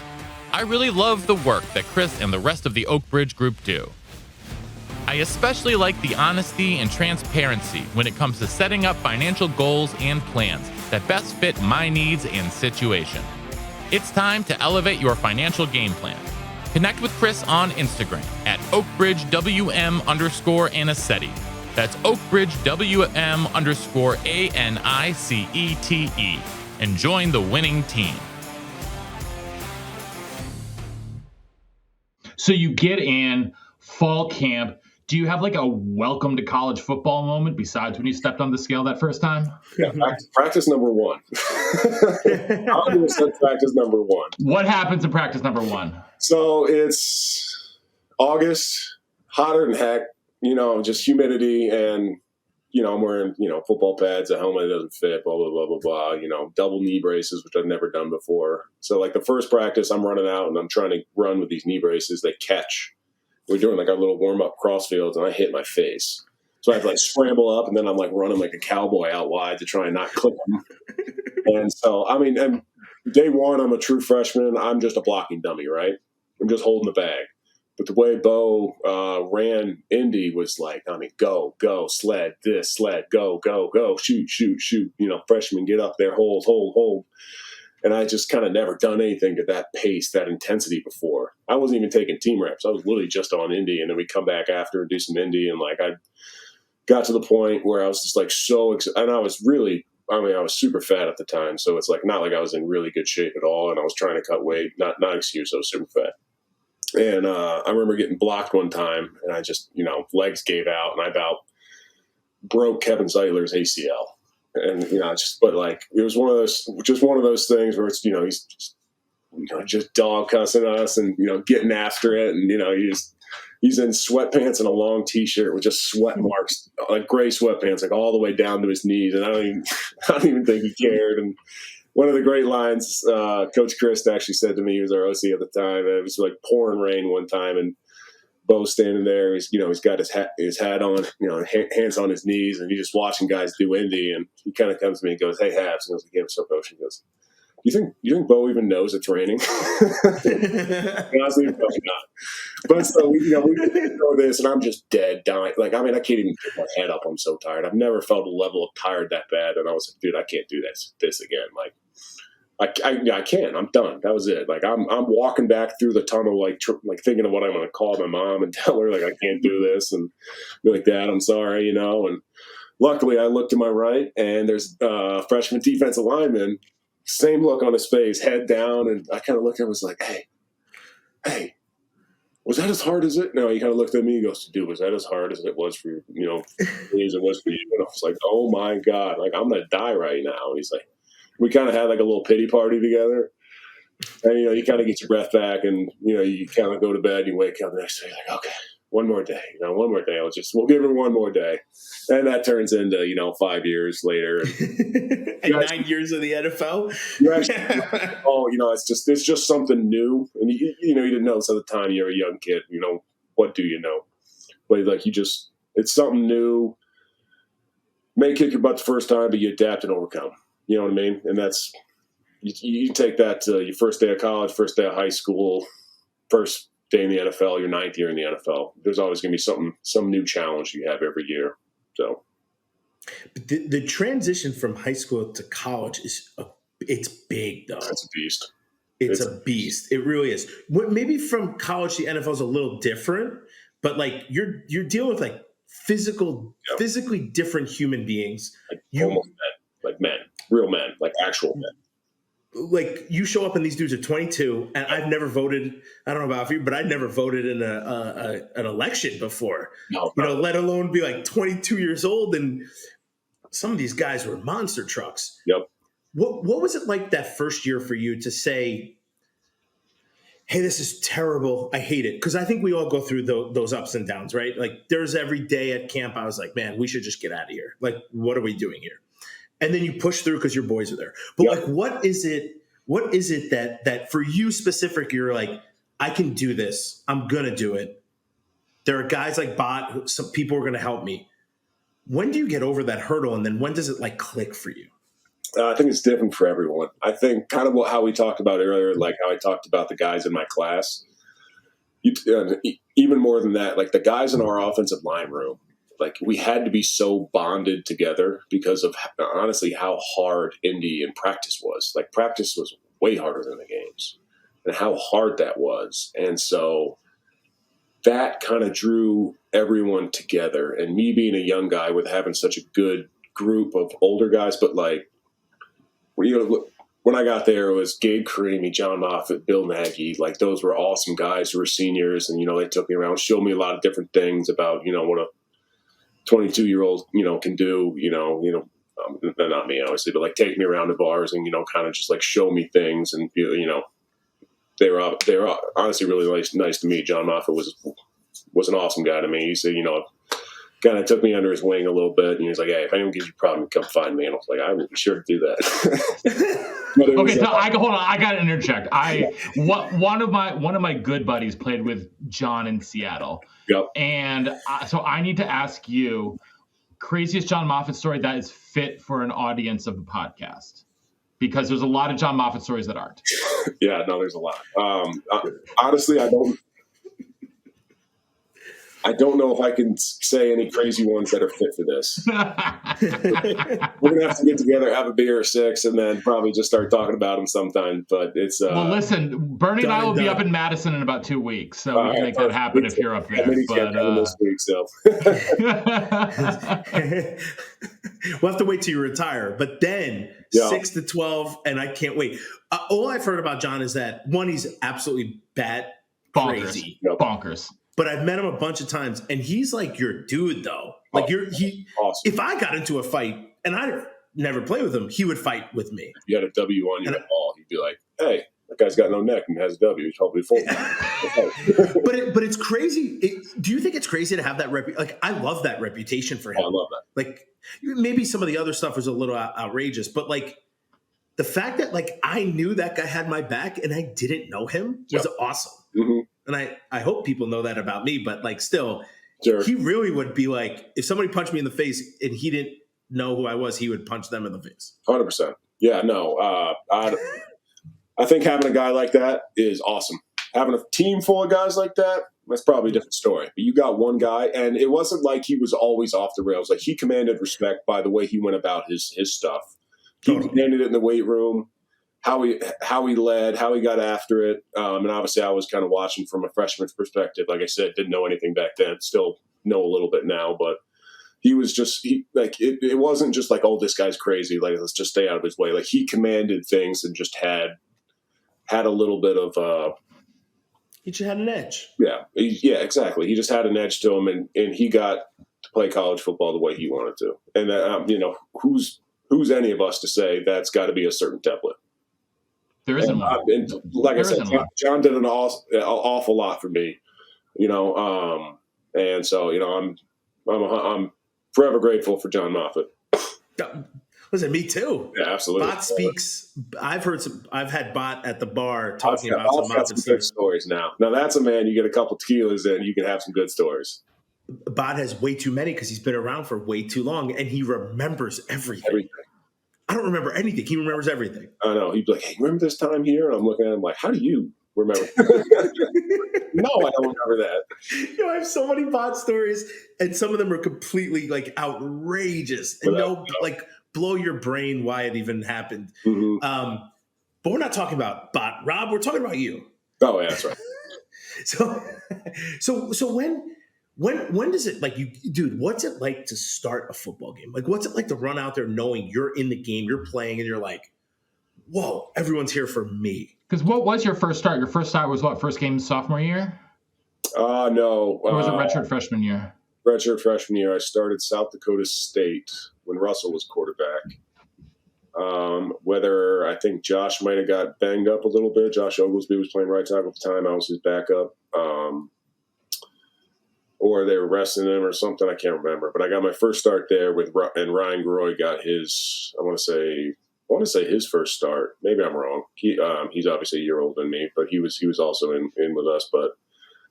I really love the work that Chris and the rest of the Oak Bridge group do. I especially like the honesty and transparency when it comes to setting up financial goals and plans that best fit my needs and situation. It's time to elevate your financial game plan. Connect with Chris on Instagram at OakBridgeWM_Anicetti. That's OakBridgeWM_ANICETE. And join the winning team. So you get in fall camp. Do you have like a welcome to college football moment besides when you stepped on the scale that first time? Yeah, practice number one. I'm going to say practice number one. What happens in practice number one? So it's August, hotter than heck, just humidity, and, I'm wearing, football pads, a helmet that doesn't fit, blah, blah, blah, blah, blah, double knee braces, which I've never done before. So like the first practice, I'm running out and I'm trying to run with these knee braces. They catch. We're doing like our little warm-up crossfields, and I hit my face. So I have to like scramble up, and then I'm like running like a cowboy out wide to try and not clip them. And so, and day one, I'm a true freshman. I'm just a blocking dummy, right? I'm just holding the bag. But the way Bo ran Indy was like, go, sled, this, sled, go, shoot. Freshman, get up there, hold. And I just kind of never done anything to that pace, that intensity before. I wasn't even taking team reps. I was literally just on Indy, and then we come back after and do some Indy. And like I got to the point where I was just like and I was really, I was super fat at the time. So it's like not like I was in really good shape at all. And I was trying to cut weight, not excuse, I was super fat. And I remember getting blocked one time, and I just, legs gave out, and I about broke Kevin Zeitler's ACL. And, but like, it was one of those things where it's, he's just dog cussing us and, getting after it. And, he's in sweatpants and a long t-shirt with just sweat marks, like gray sweatpants, like all the way down to his knees. And I don't even think he cared. And one of the great lines, Coach Chris actually said to me, he was our OC at the time, and it was like pouring rain one time, and Bo's standing there. He's got his hat on, hands on his knees, and he's just watching guys do Indy. And he kind of comes to me and goes, "Hey, Habs," and I was like, "Yeah, what's up, Coach?" He goes, "You think Bo even knows it's raining?" Honestly, probably not. But so we know this, and I'm just dead, dying. Like, I can't even pick my head up. I'm so tired. I've never felt a level of tired that bad. And I was like, dude, I can't do this again. Like, I can't. I'm done. That was it. Like, I'm walking back through the tunnel, like thinking of what I'm going to call my mom and tell her, like, I can't do this, and be like, Dad, I'm sorry, And luckily, I looked to my right, and there's a freshman defensive lineman, same look on his face, head down, and I kind of looked at him and was like, hey, was that as hard as it? No, he kind of looked at me and goes, dude, was that as hard as it was for you, as it was for you? And I was like, oh my God, like, I'm going to die right now. And he's like, we kind of had like a little pity party together. And, you kind of get your breath back, and, you kind of go to bed, and you wake up the next day, like, okay, one more day, one more day. We'll give her one more day. And that turns into, 5 years later. And 9 years of the NFL. It's just something new. And you didn't know this at the time. You're a young kid, what do you know? But like, it's something new. May kick your butt the first time, but you adapt and overcome. You know what I mean? And that's, you take that to your first day of college, first day of high school, first day in the NFL, your 9th year in the NFL. There's always going to be some new challenge you have every year. So the transition from high school to college it's big though. It's a beast. It's a beast. It really is. Maybe from college to the NFL is a little different, but like you're dealing with like physically different human beings. Almost men, real men, like actual men. Like you show up and these dudes are 22, and I've never voted. I don't know about you, but I'd never voted in an election before. No. Let alone be like 22 years old. And some of these guys were monster trucks. Yep. What was it like that first year for you to say, hey, this is terrible. I hate it. Because I think we all go through those ups and downs, right? Like there's every day at camp, I was like, man, we should just get out of here. Like, what are we doing here? And then you push through because your boys are there. But like, what is it that for you specific, you're like, I can do this. I'm going to do it. There are guys like Bot, some people are going to help me. When do you get over that hurdle? And then when does it like click for you? I think it's different for everyone. I think kind of how we talked about earlier, like how I talked about the guys in my class, even more than that, like the guys in our offensive line room, like we had to be so bonded together because of honestly how hard Indy and practice was. Like practice was way harder than the games and how hard that was. And so that kind of drew everyone together. And me being a young guy with having such a good group of older guys, but like, when I got there, it was Gabe Carimi, John Moffitt, Bill Nagy. Like those were awesome guys who were seniors, and they took me around, showed me a lot of different things about what a 22-year-old can do. Not me obviously, but like take me around the bars and kind of just like show me things, and they were honestly really nice to me. John Moffitt was an awesome guy to me. He said kind of took me under his wing a little bit, and he was like, "Hey, if anyone gives you a problem, come find me." And I was like, "I will be sure to do that." Okay, so hold on. I got to interject. One of my good buddies played with John in Seattle. Yep. And so I need to ask you, craziest John Moffitt story that is fit for an audience of the podcast, because there's a lot of John Moffitt stories that aren't. Yeah, no, there's a lot. Honestly, I don't know if I can say any crazy ones that are fit for this. We're going to have to get together, have a beer or 6, and then probably just start talking about them sometime. But it's well, listen, Bernie and I will be up in Madison in about 2 weeks, so we can make that happen if you're up there. This week, so. We'll have to wait till you retire. But then 6 to 12, and I can't wait. All I've heard about John is that, one, he's absolutely crazy. Bonkers. But I've met him a bunch of times, and he's like your dude, though. Like awesome. If I got into a fight and I never played with him, he would fight with me. If you had a W on your ball, he'd be like, "Hey, that guy's got no neck and has a W. He's probably full." But it's crazy. Do you think it's crazy to have that like, I love that reputation for him. I love that. Like maybe some of the other stuff was a little outrageous, but like the fact that like I knew that guy had my back and I didn't know him was awesome. Mm-hmm. And I hope people know that about me, but like still, sure. He really would be like, if somebody punched me in the face and he didn't know who I was, he would punch them in the face. 100%. Yeah, no. I think having a guy like that is awesome. Having a team full of guys like that, that's probably a different story. But you got one guy, and it wasn't like he was always off the rails. Like he commanded respect by the way he went about his stuff. He commanded it in the weight room. How he led, how he got after it. And obviously I was kind of watching from a freshman's perspective. Like I said, didn't know anything back then, still know a little bit now, but he was just, it wasn't just like, oh, this guy's crazy. Like, let's just stay out of his way. Like he commanded things and just had a little bit of, he just had an edge. Yeah, exactly. He just had an edge to him, and he got to play college football the way he wanted to. And, who's any of us to say that's got to be a certain template? There isn't one. And like I said, John did an awful lot for me. And so, I'm forever grateful for John Moffat. Listen, me too. Yeah, absolutely. Bot speaks. I've had Bot at the bar talking Bot's about some got Moffat some good stories. stories now. Now that's a man, you get a couple tequilas in, you can have some good stories. Bot has way too many because he's been around for way too long, and he remembers everything. I don't remember anything. He remembers everything. I know. He'd be like, hey, remember this time here? And I'm looking at him like, how do you remember? No, I don't remember that. I have so many Bot stories, and some of them are completely like outrageous and blow your brain why it even happened. Mm-hmm. But we're not talking about Bot, Rob. We're talking about you. Oh, yeah, that's right. So when does it, like, you, dude, what's it like to start a football game? Like, what's it like to run out there knowing you're in the game, you're playing, and you're like, whoa, everyone's here for me? Because what was your first start? Your first start was what? First game sophomore year? No. Or was it redshirt freshman year? Redshirt freshman year. I started South Dakota State when Russell was quarterback. Whether I think Josh might have got banged up a little bit. Josh Oglesby was playing right tackle at the time. I was his backup. Or they were resting him or something. I can't remember. But I got my first start there and Ryan Groy got his, I want to say his first start. Maybe I'm wrong. He's obviously a year older than me, but he was also in with us. But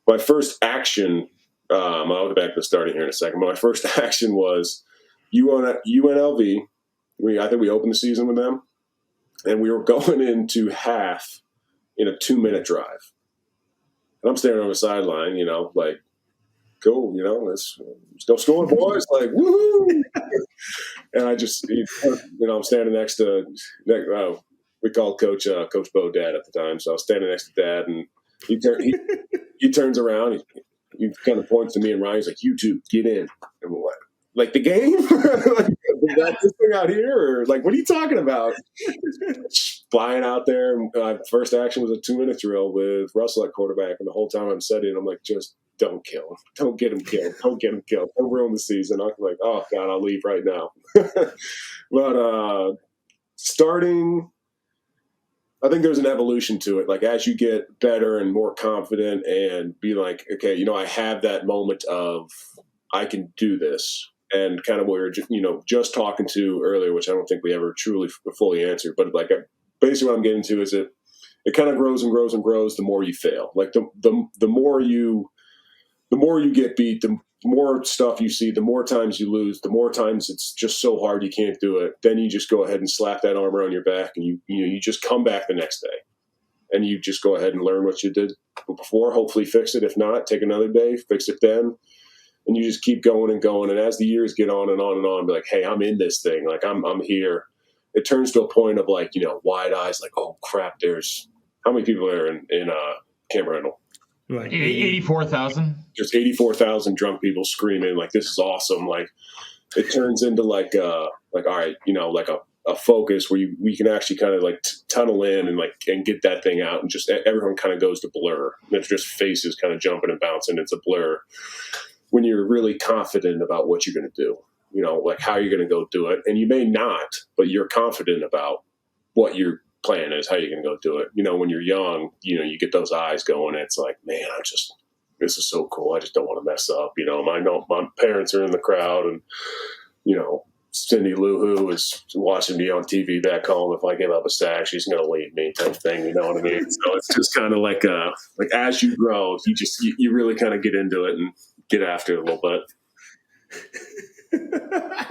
my first action, I'll get back to starting here in a second. But my first action was UNLV. I think we opened the season with them, and we were going into half in a 2-minute drive. And I'm standing on the sideline, like, cool, let's go score, boys, like, woohoo! And I just, I'm standing next to, we called Coach Bo Dad at the time, so I was standing next to Dad, and he turns around, he kind of points to me and Ryan, he's like, you two, get in. And we're like the game? Like, this thing out here? Or like, what are you talking about? Flying out there. First action was a 2-minute drill with Russell at quarterback. And the whole time I'm studying, I'm like, just don't kill him. Don't get him killed. Don't get him killed. Don't ruin the season. I'm like, oh, God, I'll leave right now. But starting, I think there's an evolution to it. Like, as you get better and more confident and be like, okay, I have that moment of I can do this. And kind of what we were, just talking to earlier, which I don't think we ever truly fully answered. But like, basically, what I'm getting to is it kind of grows and grows and grows the more you fail. Like the more you get beat, the more stuff you see, the more times you lose, the more times it's just so hard you can't do it. Then you just go ahead and slap that arm around your back, and you just come back the next day, and you just go ahead and learn what you did before. Hopefully, fix it. If not, take another day, fix it then. And you just keep going and going. And as the years get on and on and on, be like, hey, I'm in this thing. Like, I'm here. It turns to a point of like, wide eyes, like, oh, crap, there's – how many people are in Camp Randall? Like 84,000. There's 84,000 drunk people screaming, like, this is awesome. Like, it turns into like all right, like a focus where we can actually kind of like tunnel in and get that thing out, and just everyone kind of goes to blur. And it's just faces kind of jumping and bouncing. It's a blur. When you're really confident about what you're going to do, like how you're going to go do it. And you may not, but you're confident about what your plan is, how you're going to go do it. When you're young, you get those eyes going, and it's like, man, this is so cool. I just don't want to mess up. My parents are in the crowd, and, Cindy Lou Who is watching me on TV back home. If I give up a sack, she's going to leave me, type thing. You know what I mean? So it's just kind of like as you grow, you really kind of get into it and get after it a little bit.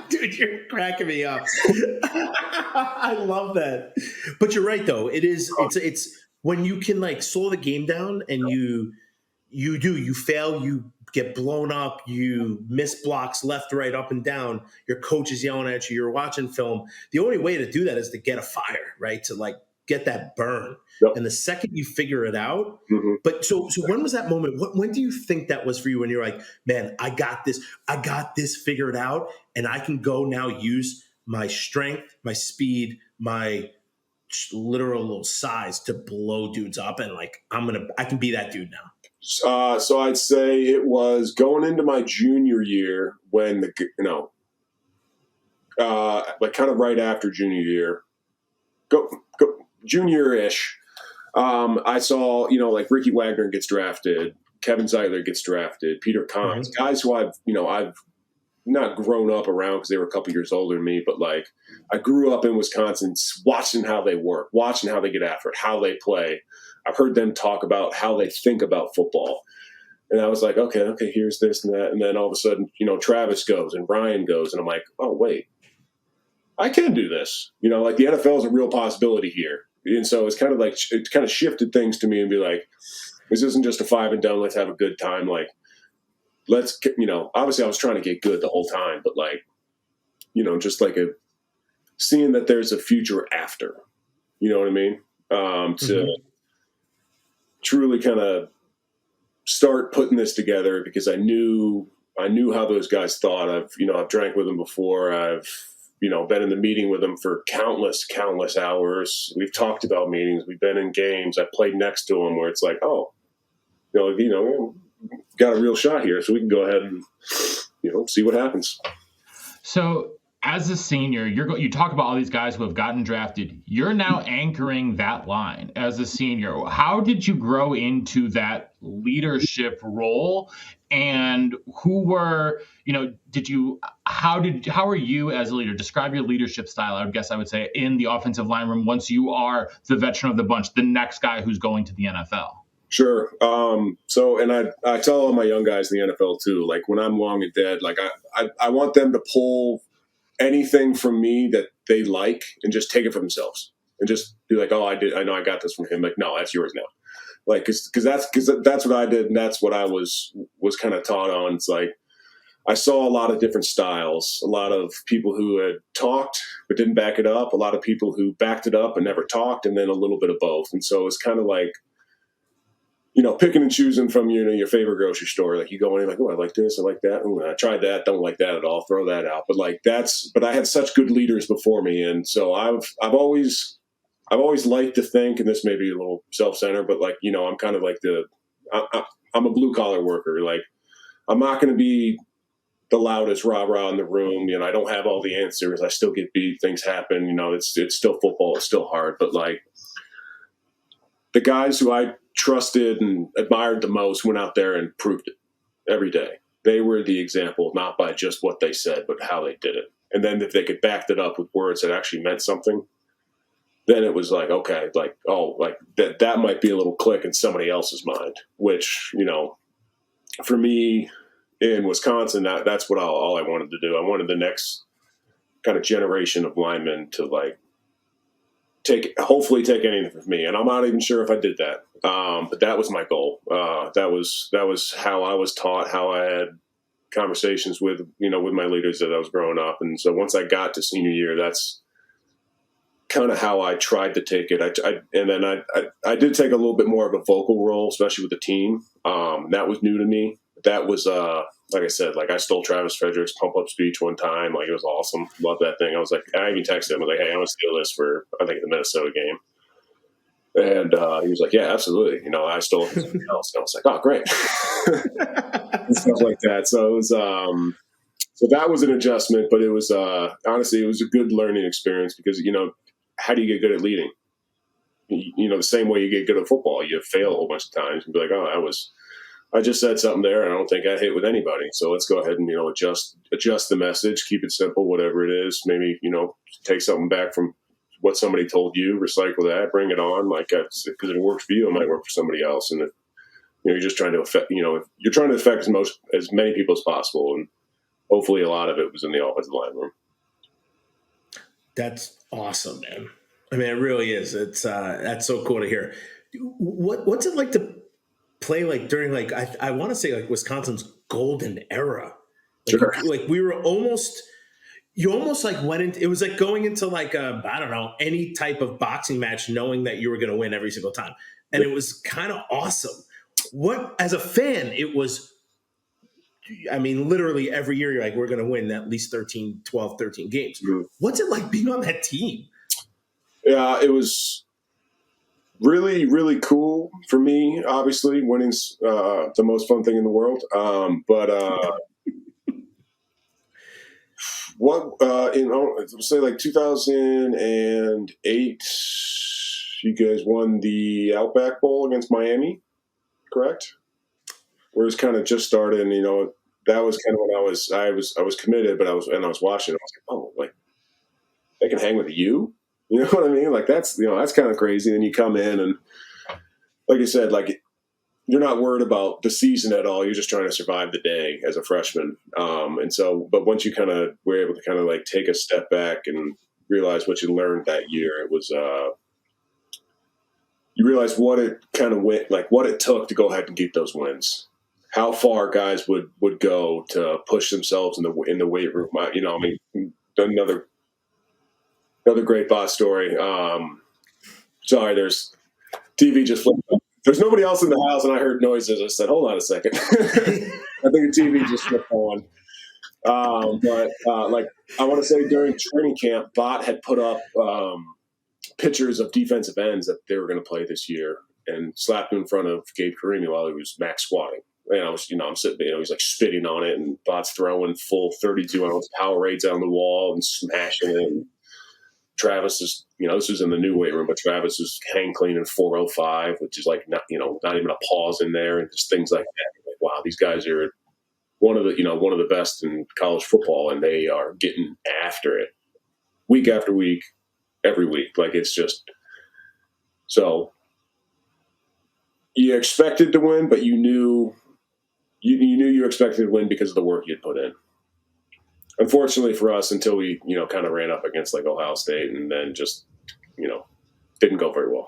Dude, you're cracking me up. I love that. But you're right, though. It's when you can like slow the game down, and you fail, you get blown up, you miss blocks left, right, up and down. Your coach is yelling at you. You're watching film. The only way to do that is to get a fire, right? To like get that burn. Yep. And the second you figure it out, mm-hmm. But so when was that moment? When do you think that was for you, when you're like, man, I got this figured out, and I can go now use my strength, my speed, my literal little size to blow dudes up, and like, I can be that dude now. So I'd say it was going into my junior year when like kind of right after junior year, go junior-ish. I saw, like Ricky Wagner gets drafted Kevin Zeitler gets drafted, Peter Kahns, guys who I've not grown up around because they were a couple years older than me, but like I grew up in Wisconsin watching how they work, watching how they get after it, how they play. I've heard them talk about how they think about football. And I was like, okay, here's this and that. And then all of a sudden, Travis goes and Brian goes. And I'm like, oh, wait, I can do this. Like the NFL is a real possibility here. And so it's kind of like, it kind of shifted things to me and be like, this isn't just a 5 and done. Let's have a good time. Like, let's, obviously I was trying to get good the whole time, but like, just like seeing that there's a future after, you know what I mean? To truly kind of start putting this together because I knew how those guys thought. I've drank with them before. I've, been in the meeting with them for countless hours. We've talked about meetings. We've been in games. I played next to them where it's like, oh, got a real shot here. So we can go ahead and, see what happens. So as a senior, you talk about all these guys who have gotten drafted. You're now anchoring that line as a senior. How did you grow into that leadership role? And who were, how are you as a leader? Describe your leadership style, I guess I would say, in the offensive line room once you are the veteran of the bunch, the next guy who's going to the NFL. Sure. And I tell all my young guys in the NFL too, like when I'm long and dead, like I want them to pull anything from me that they like and just take it for themselves and just be like, oh, I know I got this from him. Like, no, that's yours now. Like, cause that's what I did. And that's what I was kind of taught on. It's like, I saw a lot of different styles, a lot of people who had talked, but didn't back it up. A lot of people who backed it up and never talked. And then a little bit of both. And so it's kind of like, picking and choosing from, your favorite grocery store. Like you go in like, oh, I like this. I like that. Ooh, I tried that. Don't like that at all. Throw that out. But like but I had such good leaders before me. And so I've always liked to think, and this may be a little self-centered, but like, I'm kind of like I'm a blue collar worker. Like I'm not going to be the loudest rah-rah in the room. I don't have all the answers. I still get beat. Things happen. It's still football. It's still hard. But like the guys who I trusted and admired the most went out there and proved it every day. They were the example, not by just what they said, but how they did it. And then if they could back that up with words that actually meant something, then it was like, okay, like, oh, like that might be a little click in somebody else's mind, which, for me in Wisconsin, that's what all I wanted to do. I wanted the next kind of generation of linemen to like, hopefully take anything from me. And I'm not even sure if I did that. But that was my goal. That was how I was taught, how I had conversations with my leaders as I was growing up. And so once I got to senior year, that's kind of how I tried to take it. I did take a little bit more of a vocal role, especially with the team. That was new to me. That was, like I said, like I stole Travis Frederick's pump up speech one time. Like it was awesome. Loved that thing. I was like, I even texted him. I was like, hey, I'm going to steal this for, I think, the Minnesota game. And he was like, yeah, absolutely. I stole it from somebody else. And I was like, oh, great. And stuff like that. So it was, so that was an adjustment, but it was, honestly, it was a good learning experience because, how do you get good at leading? The same way you get good at football, you fail a whole bunch of times and be like, oh, I just said something there and I don't think I hit with anybody. So let's go ahead and, adjust the message, keep it simple, whatever it is. Maybe, take something back from what somebody told you, recycle that, bring it on. Like, because if it works for you, it might work for somebody else. And if, you're just trying to affect, if you're trying to affect as many people as possible. And hopefully a lot of it was in the offensive line room. That's awesome, man. I mean, it really is. It's that's so cool to hear. What's it like to play like during like I want to say like Wisconsin's golden era? Like, Sure. Like we were you almost like went into, it was like going into like I don't know, any type of boxing match, knowing that you were going to win every single time, and it was kind of awesome. What, as a fan, it was. I mean, literally every year you're like, we're going to win at least 12, 13 games. Mm-hmm. What's it like being on that team? Yeah, it was really, really cool for me. Obviously, winning's the most fun thing in the world. Say like 2008, you guys won the Outback Bowl against Miami, correct? was kind of just starting. That was kind of when I was committed, but I was watching. I was like, oh, like they can hang with you. You know what I mean? Like that's kind of crazy. And you come in and, like I said, like you're not worried about the season at all. You're just trying to survive the day as a freshman. And so, but once you kind of were able to kind of like take a step back and realize what you learned that year, it was you realize what it kind of went, like what it took to go ahead and get those wins. How far guys would go to push themselves in the weight room. Another great boss story. Sorry, there's TV just flipped up. There's nobody else in the house, and I heard noises. I said, "Hold on a second." I think the TV just flipped on. But I want to say during training camp, Bot had put up pictures of defensive ends that they were going to play this year, and slapped them in front of Gabe Karimi while he was max squatting. And I was, I'm sitting, he's like spitting on it, and Bot's throwing full 32-ounce Powerades on the wall and smashing it. And Travis is, this was in the new weight room, but Travis is hang cleaning 405, which is like not even a pause in there, and just things like that. Like, wow, these guys are one of the best in college football, and they are getting after it week after week, every week. Like it's just so you expected to win, but you knew you expected to win because of the work you'd put in. Unfortunately for us, until we, kind of ran up against like Ohio State, and then just, didn't go very well.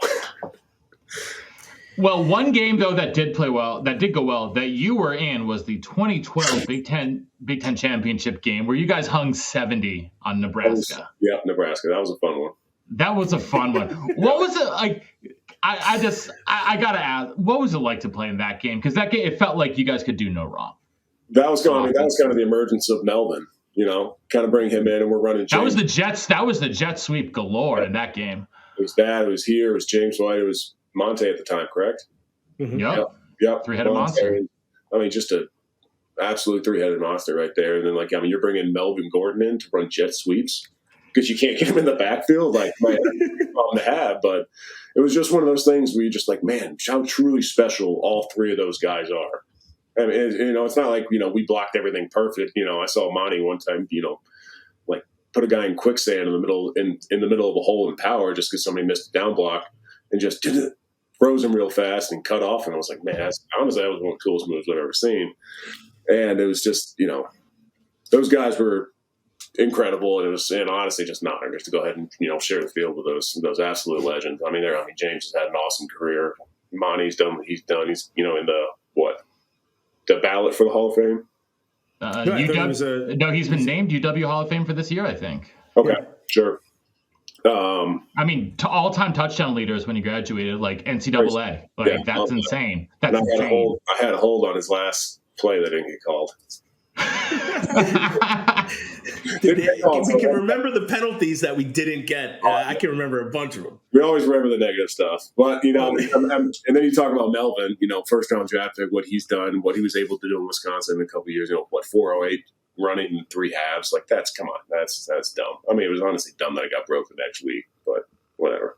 Well, one game though that did go well that you were in was the 2012 Big Ten championship game where you guys hung 70 on Nebraska. Nebraska. That was a fun one. That was a fun one. What was it like? I gotta ask, what was it like to play in that game? Because that game, it felt like you guys could do no wrong. That was kind of the emergence of Melvin. Kind of bring him in, and we're running. That was the jet sweep galore in that game. It was that. It was here. It was James White. It was Monte at the time, correct? Mm-hmm. Yep. Three-headed monster. Just a absolute three-headed monster right there. And then, you're bringing Melvin Gordon in to run jet sweeps because you can't get him in the backfield. Like, man, problem to have. But it was just one of those things where you're just like, man, how truly special all three of those guys are. I mean, it's not like, we blocked everything perfect. I saw Monty one time, like put a guy in quicksand in the middle of a hole in power just because somebody missed a down block and just froze him real fast and cut off. And I was like, man, honestly, that was one of the coolest moves I've ever seen. And it was just, those guys were incredible. And it was, honestly, just an honor just to go ahead and, share the field with those absolute legends. James has had an awesome career. Monty's done what he's done. He's, in the ballot for the Hall of Fame? He's been named UW Hall of Fame for this year, I think. Okay, sure. All-time touchdown leaders when he graduated, like NCAA. Like, that's insane. That's insane. I had a hold on his last play that didn't get called. We can remember the penalties that we didn't get. I can remember a bunch of them. We always remember the negative stuff. But, and then you talk about Melvin, first round draft pick, what he's done, what he was able to do in Wisconsin in a couple of years, 408 running in 3 halves. Like, come on. That's dumb. It was honestly dumb that I got broke the next week, but whatever.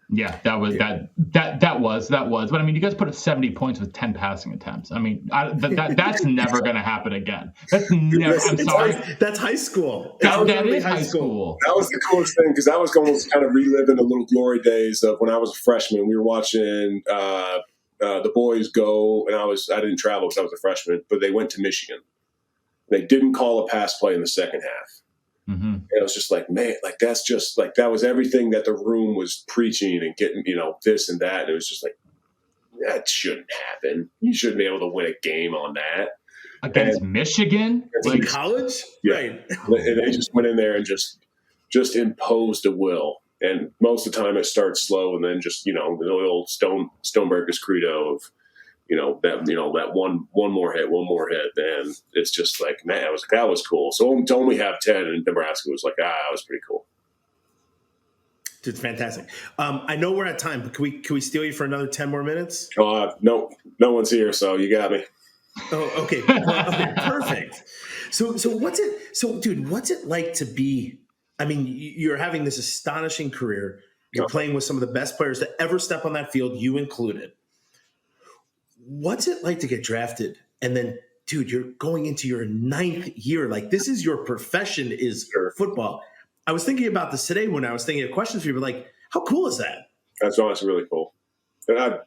Yeah, that was. But you guys put up 70 points with 10 passing attempts. That's never going to happen again. That's never. I'm sorry. That's high school. That is high school. That was the coolest thing because that was almost kind of reliving the little glory days of when I was a freshman. We were watching the boys go, and I didn't travel because I was a freshman, but they went to Michigan. They didn't call a pass play in the second half. Mm-hmm. And it was just like, man, like that's just like that was everything that the room was preaching and getting, this and that. And it was just like, that shouldn't happen. You shouldn't be able to win a game on that. Against Michigan? Like college? Yeah. Right. And they just went in there and just imposed a will. And most of the time it starts slow and then just, the old Stoneberger's credo of, that one more hit, and it's just like, man, that was cool. So to only have 10 in Nebraska was like, that was pretty cool. It's fantastic. I know we're at time, but can we steal you for another 10 more minutes? No one's here, so you got me. Oh, okay. Okay, perfect. So what's it like to be? You're having this astonishing career. You're playing with some of the best players to ever step on that field, you included. what's it like to get drafted? And then, dude, you're going into your 9th year. Like, this is your profession, is football. I was thinking about this today when I was thinking of questions for you, but like, how cool is that? That's honestly really cool. And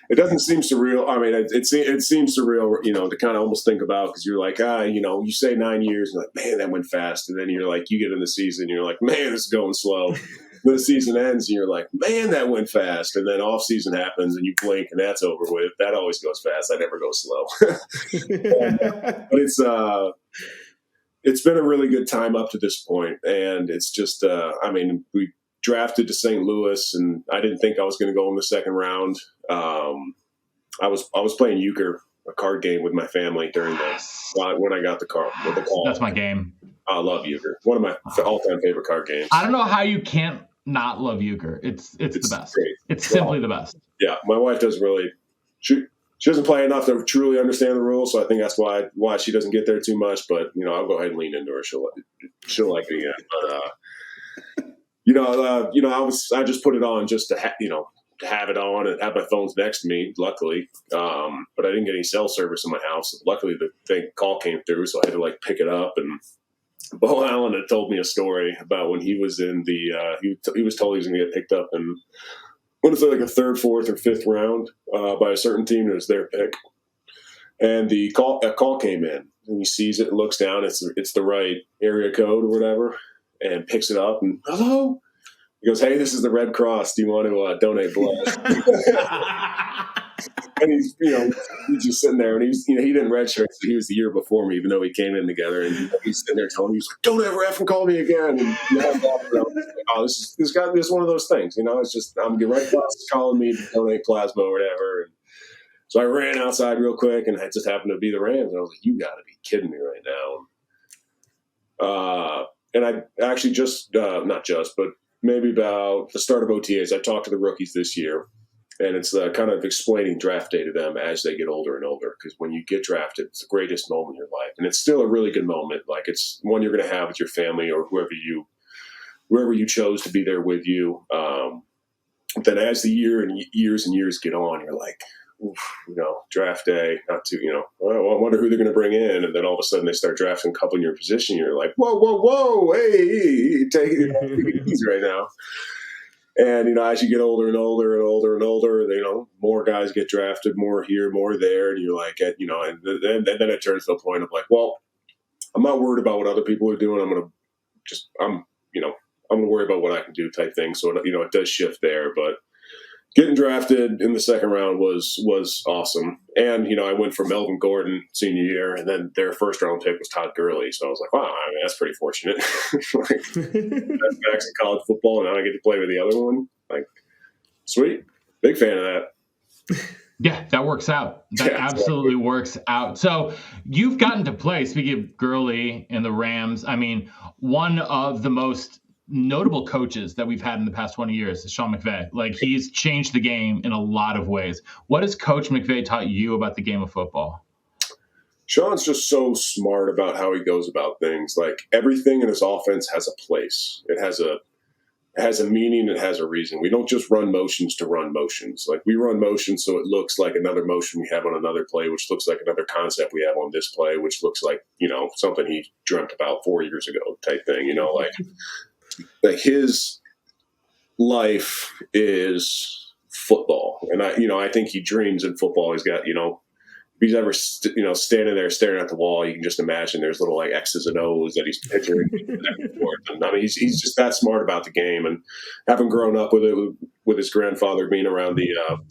it doesn't seem surreal. I mean, it seems surreal, to kind of almost think about, because you're like, you say 9 years, and like, man, that went fast. And then you're like, you get in the season, and you're like, man, this is going slow. Then the season ends, and you're like, man, that went fast. And then off season happens, and you blink, and that's over with. That always goes fast. I never go slow. But it's been a really good time up to this point, and it's just, we drafted to St. Louis, and I didn't think I was going to go in the second round. I was playing euchre, a card game, with my family during when I got the call. That's my game. I love euchre. One of my all-time favorite card games. I don't know how you can't not love euchre. It's the best. Great. It's simply the best. Yeah, my wife doesn't really. She doesn't play enough to truly understand the rules, so I think that's why she doesn't get there too much. But I'll go ahead and lean into her. She'll like it again. But I just put it on just to have it on and have my phones next to me, luckily. But I didn't get any cell service in my house. Luckily, the call came through, so I had to pick it up. And Bo Allen had told me a story about when he was in the he was told he was going to get picked up in, what is it, like a 3rd, 4th, or 5th round by a certain team. It was their pick. And a call came in, and he sees it, looks down, it's the right area code or whatever, and picks it up, and hello. He goes, "Hey, this is the Red Cross. Do you want to donate blood?" And he's just sitting there, and he didn't redshirt, so he was the year before me, even though we came in together. And he's sitting there telling me, he's like, "Don't ever effing call me again." And this is one of those things, it's just the Red Cross is calling me to donate plasma or whatever. And so I ran outside real quick, and it just happened to be the Rams, and I was like, "You got to be kidding me right now!" And I actually but maybe about the start of OTAs, I talked to the rookies this year, and it's kind of explaining draft day to them as they get older and older, because when you get drafted, it's the greatest moment in your life, and it's still a really good moment. Like, it's one you're going to have with your family or whoever you chose to be there with you. Then as the years and years get on, you're like, draft day, not too, well, I wonder who they're going to bring in. And then all of a sudden they start drafting a couple in your position. You're like, whoa, hey, take it easy right now. And, as you get older and older and older and older, more guys get drafted, more here, more there. And you're like, and then it turns to a point of like, well, I'm not worried about what other people are doing. I'm going to worry about what I can do type thing. So, it does shift there, but getting drafted in the second round was awesome. And, I went for Melvin Gordon senior year, and then their first round pick was Todd Gurley. So I was like, wow, that's pretty fortunate. That's in college football, and now I get to play with the other one. Like, sweet. Big fan of that. Yeah, that works out. That absolutely works out. So you've gotten to play, speaking of Gurley and the Rams, one of the most notable coaches that we've had in the past 20 years is Sean McVay. Like, he's changed the game in a lot of ways. What has Coach McVay taught you about the game of football? Sean's just so smart about how he goes about things. Like, everything in his offense has a place. It has a meaning. It has a reason. We don't just run motions to run motions. Like, we run motions so it looks like another motion we have on another play, which looks like another concept we have on this play, which looks like, something he dreamt about 4 years ago type thing, like his life is football. And I think he dreams in football. He's got, if he's ever, standing there staring at the wall, you can just imagine there's little like X's and O's that he's picturing. And he's just that smart about the game. And having grown up with his grandfather being around the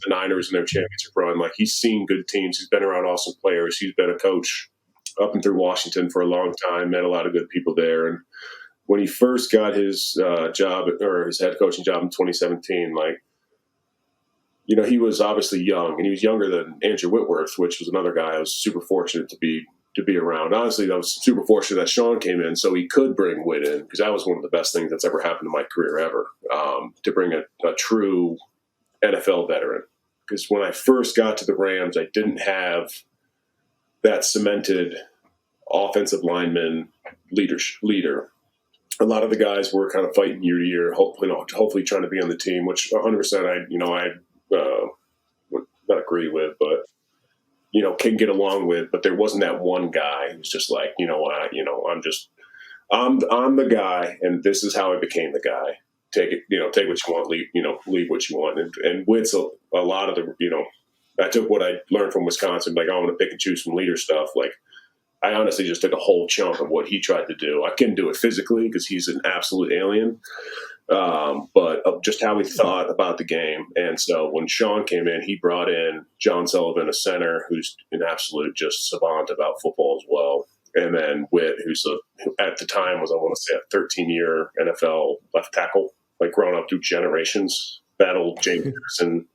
Niners and their championship run, like, he's seen good teams. He's been around awesome players. He's been a coach up and through Washington for a long time, met a lot of good people there. And when he first got his job, or his head coaching job in 2017, he was obviously young, and he was younger than Andrew Whitworth, which was another guy I was super fortunate to be around. Honestly, I was super fortunate that Sean came in so he could bring Whit in, because that was one of the best things that's ever happened in my career ever, to bring a true NFL veteran. Because when I first got to the Rams, I didn't have that cemented offensive lineman leader. A lot of the guys were kind of fighting year to year, hopefully trying to be on the team, which 100% I would not agree with. But can get along with, but there wasn't that one guy who's just like, I'm the guy, and this is how I became the guy. Take it, take what you want, leave what you want. And Witt's a lot of the, I took what I learned from Wisconsin, like I want to pick and choose from leader stuff. Like I honestly just took a whole chunk of what he tried to do. I couldn't do it physically because he's an absolute alien. But of just how he thought about the game. And so when Sean came in, he brought in John Sullivan, a center who's an absolute just savant about football as well. And then Witt, who at the time was, I want to say, a 13-year NFL left tackle, like growing up through generations, battled James Anderson,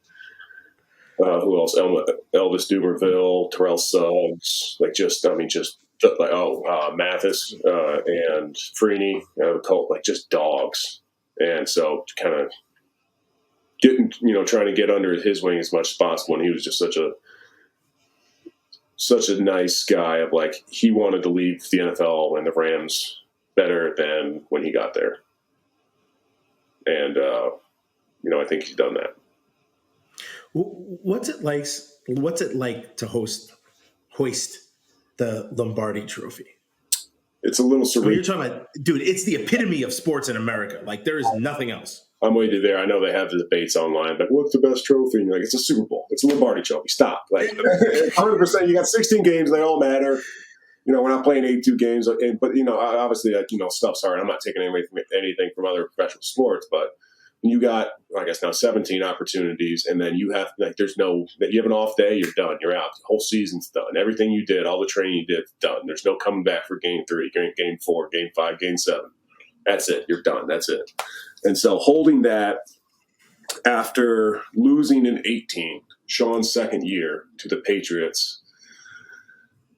who else? Elvis Dumerville, Terrell Suggs, Mathis and Freeney, like just dogs. And so kind of getting, trying to get under his wing as much as possible. And he was just such a nice guy of like, he wanted to leave the NFL and the Rams better than when he got there. And, I think he's done that. What's it like to hoist the Lombardi Trophy? It's a little surreal. When you're talking about, dude, it's the epitome of sports in America. Like there is nothing else. I'm with you there. I know they have the debates online, like, what's the best trophy? And you're like, it's a Super Bowl. It's a Lombardi Trophy. Stop. Like 100%, you got 16 games. They all matter. We're not playing 82 games. But, obviously, stuff's hard. I'm not taking anything from other professional sports, but when you got, I guess now 17 opportunities, and then you have, like, you have an off day, you're done. You're out. The whole season's done. Everything you did, all the training you did, done. There's no coming back for game 3, game 4, game 5, game 7. That's it. You're done. That's it. And so holding that after losing in 18, Sean's second year to the Patriots,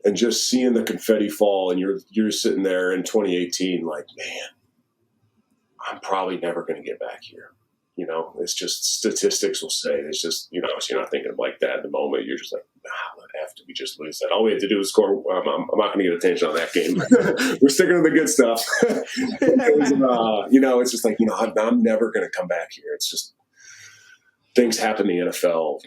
and just seeing the confetti fall, and you're sitting there in 2018 like, man, I'm probably never going to get back here. It's just statistics will say it's just, you're not thinking like that in the moment. You're just like, after we just lose that, all we have to do is score. I'm not going to get attention on that game. We're sticking to the good stuff. It's just like, I'm never going to come back here. It's just things happen in the NFL.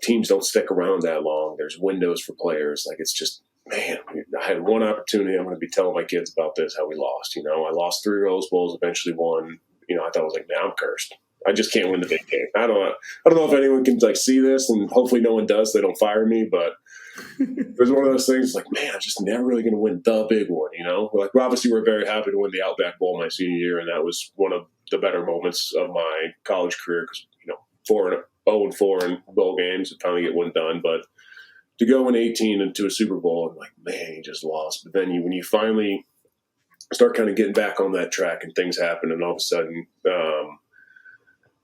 Teams don't stick around that long. There's windows for players. Like, it's just, man, I had one opportunity. I'm going to be telling my kids about this, how we lost. I lost 3 Rose Bowls, eventually won. I thought I was like, man, I'm cursed. I just can't win the big game. I don't know if anyone can like see this, and hopefully no one does. They don't fire me, but it was one of those things like, man, I'm just never really going to win the big one. Like obviously we're very happy to win the Outback Bowl my senior year, and that was one of the better moments of my college career because 0-4 in bowl games and finally get one done. But to go in 18 into a Super Bowl, I'm like, man, you just lost. But then when you finally start kind of getting back on that track and things happen, and all of a sudden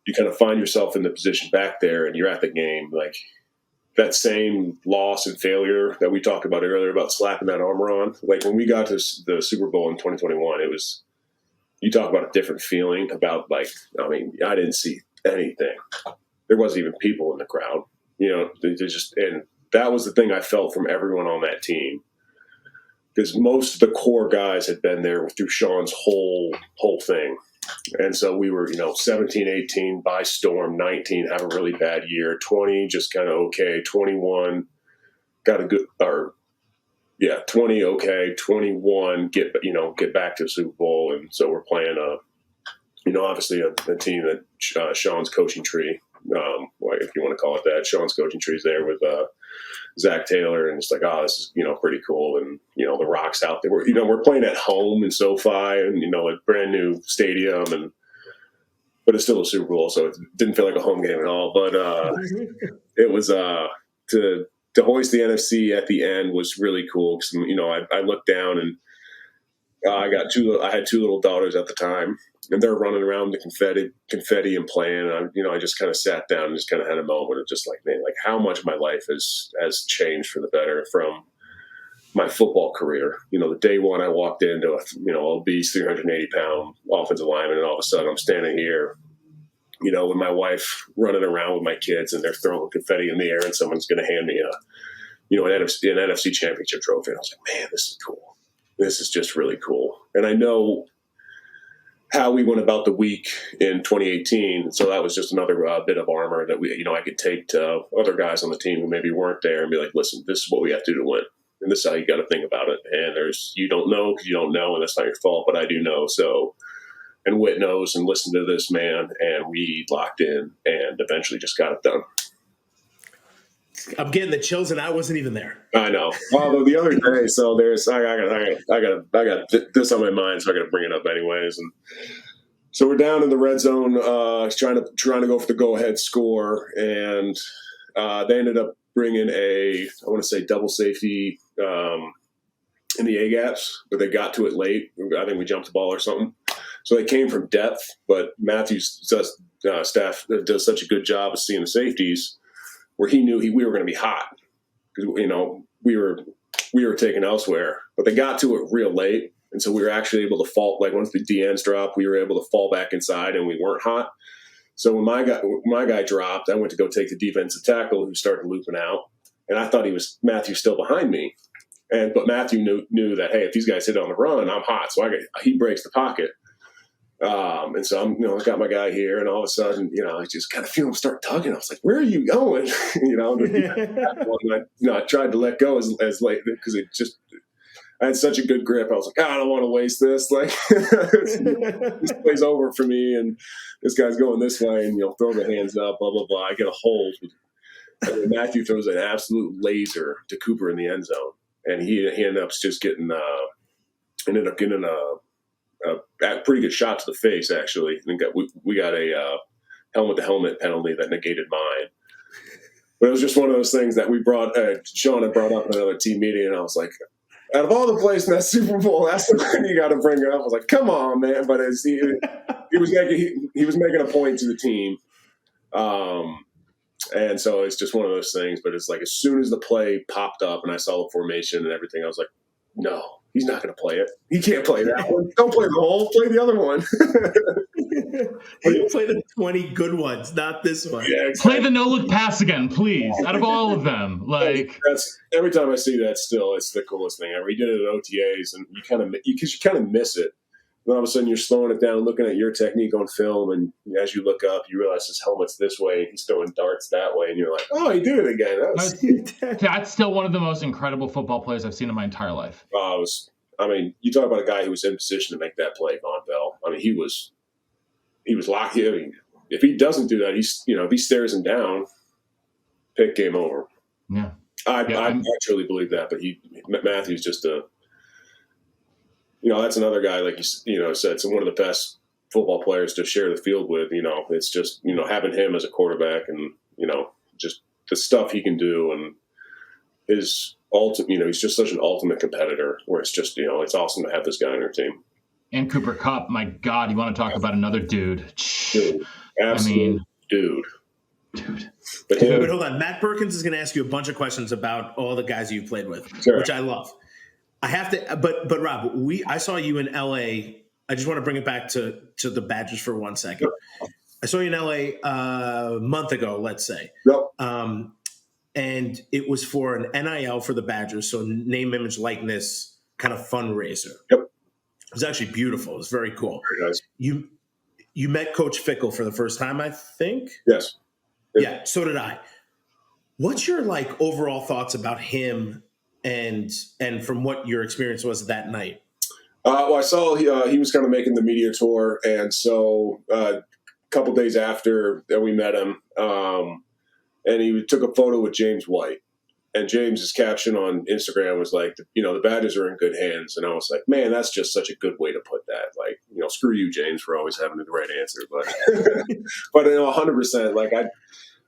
you kind of find yourself in the position back there and you're at the game. Like that same loss and failure that we talked about earlier about slapping that armor on. Like when we got to the Super Bowl in 2021, it was, you talk about a different feeling about I didn't see anything. There wasn't even people in the crowd, and that was the thing I felt from everyone on that team. Because most of the core guys had been there through Sean's whole thing. And so we were, 17, 18 by storm, 19 have a really bad year, 20 just kind of okay, 21 got a good, 20 okay, 21 get back to the Super Bowl. And so we're playing obviously a team that Sean's coaching tree, if you want to call it that, Sean's coaching tree's there with Zach Taylor, and it's like, oh, this is pretty cool, and the Rock's out there. We're playing at home in SoFi, and a brand new stadium, but it's still a Super Bowl, so it didn't feel like a home game at all. But it was to hoist the NFC at the end was really cool because I looked down and I had 2 little daughters at the time, and they're running around the confetti and playing. And I just kind of sat down and just kind of had a moment of just like, man, like how much my life has changed for the better from my football career. The day one I walked into a obese 380-pound offensive lineman, and all of a sudden I'm standing here, with my wife running around with my kids, and they're throwing confetti in the air, and someone's going to hand me an NFC championship trophy. And I was like, man, this is cool. This is just really cool. And I know how we went about the week in 2018. So that was just another bit of armor that I could take to other guys on the team who maybe weren't there and be like, listen, this is what we have to do to win. And this is how you got to think about it. And you don't know because you don't know, and that's not your fault, but I do know. So, and Whit knows, and listen to this man. And we locked in and eventually just got it done. I'm getting the chills, and I wasn't even there. I know. Although the other day, so I got this on my mind, so I got to bring it up anyways. And so we're down in the red zone, trying to go for the go-ahead score, and they ended up bringing I want to say double safety in the A gaps, but they got to it late. I think we jumped the ball or something. So they came from depth, but Matthew's staff does such a good job of seeing the safeties, where he knew we were going to be hot because we were taken elsewhere, but they got to it real late, and so we were actually able to fall. Like once the DNs dropped, we were able to fall back inside, and we weren't hot. So when my guy dropped, I went to go take the defensive tackle who started looping out, and I thought Matthew still behind me, but Matthew knew that, hey, if these guys hit on the run, I'm hot, so he breaks the pocket. And so I got my guy here, and all of a sudden, I just kind of feel him start tugging. I was like, "Where are you going?" I tried to let go as late because I had such a good grip. I was like, I don't want to waste this. Like, this play's over for me, and this guy's going this way, and throw the hands up, blah blah blah. I get a hold, and Matthew throws an absolute laser to Cooper in the end zone, and he ended up just getting a pretty good shot to the face, actually. And we got a helmet-to-helmet penalty that negated mine. But it was just one of those things that Sean had brought up in another team meeting, and I was like, out of all the plays in that Super Bowl, that's the one you got to bring it up. I was like, come on, man. But he was making a point to the team. And so it's just one of those things. But it's like as soon as the play popped up and I saw the formation and everything, I was like, no. He's not going to play it. He can't play that one. Don't play the hole. Play the other one. Play the 20 good ones, not this one. Yeah, exactly. Play the no-look pass again, please. Out of all of them, that's every time I see that. Still, it's the coolest thing ever. We did it at OTAs, and you kind of miss it. Then all of a sudden, you're slowing it down, looking at your technique on film, and as you look up, you realize his helmet's this way, he's throwing darts that way, and you're like, oh, he did it again. That's still one of the most incredible football plays I've seen in my entire life. You talk about a guy who was in position to make that play, Von Bell. I mean, he was locked. I mean, if he doesn't do that, if he stares him down, pick, game over. Yeah, I truly believe that. But Matthew's just that's another guy, like you said, so one of the best football players to share the field with. It's just having him as a quarterback, and just the stuff he can do, and his ultimate. He's just such an ultimate competitor. Where it's just it's awesome to have this guy on your team. And Cooper Kupp, my God, you want to talk about another dude? Absolute dude. But hold on, Matt Perkins is going to ask you a bunch of questions about all the guys you played with, sure. Which I love. I have to, but Rob, I saw you in LA. I just want to bring it back to the Badgers for 1 second. Sure. I saw you in LA a month ago, let's say. Yep. And it was for an NIL for the Badgers, so name, image, likeness kind of fundraiser. Yep. It was actually beautiful. It was very cool. Very nice. You met Coach Fickle for the first time, I think? Yes. Yeah, so did I. What's your overall thoughts about him and from what your experience was that night? Well, I saw he was kind of making the media tour, and so a couple days after that we met him, and he took a photo with James White. And James's caption on Instagram was like, the Badgers are in good hands. And I was like, man, that's just such a good way to put that. Like, screw you, James, for always having the right answer. But, but 100%,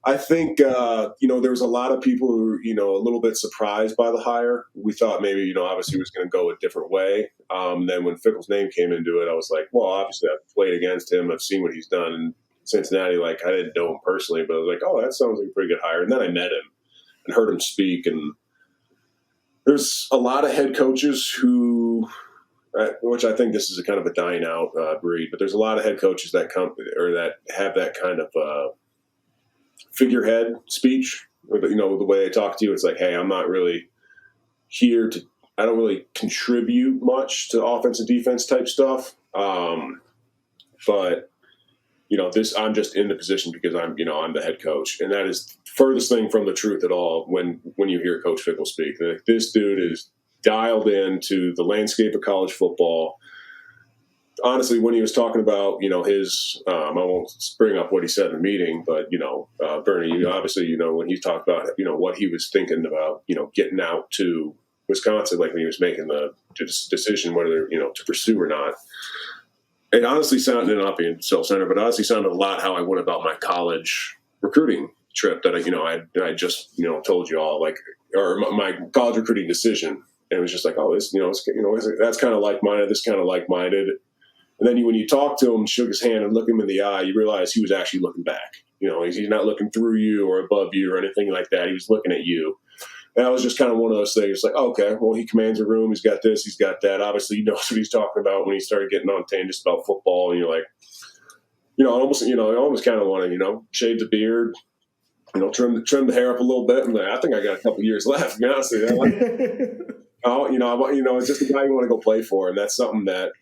I think, there was a lot of people who were, a little bit surprised by the hire. We thought maybe, obviously he was going to go a different way. Then when Fickle's name came into it, I was like, well, obviously I've played against him. I've seen what he's done in Cincinnati. I didn't know him personally, but I was like, oh, that sounds like a pretty good hire. And then I met him and heard him speak. And there's a lot of head coaches who, which I think this is a kind of a dying out breed, but there's a lot of head coaches that come or that have that kind of figurehead speech, or the way they talk to you. It's like, hey, I'm not really here I don't really contribute much to offense and defense type stuff. but I'm just in the position because I'm the head coach, and that is furthest thing from the truth at all. When you hear Coach Fickle speak, like, this dude is dialed into the landscape of college football. Honestly, when he was talking about, his, I won't bring up what he said in the meeting, but, Bernie, obviously, when he talked about, what he was thinking about, getting out to Wisconsin, like when he was making the decision whether, to pursue or not. It honestly sounded, not being self-centered, but honestly sounded a lot how I went about my college recruiting trip that I just, told you all, like, or my college recruiting decision. And it was just like, oh, this, that's kind of like-minded, this kind of like-minded. And then when you talk to him, shook his hand and look him in the eye, you realize he was actually looking back. He's not looking through you or above you or anything like that. He was looking at you. And that was just kind of one of those things. Like, okay, well, he commands a room. He's got this. He's got that. Obviously, he knows what he's talking about when he started getting on tangents about football. And you're like, I almost kind of want to, shave the beard, trim the hair up a little bit. And like, I think I got a couple years left. To be honest with you. It's just the guy you want to go play for, and that's something that.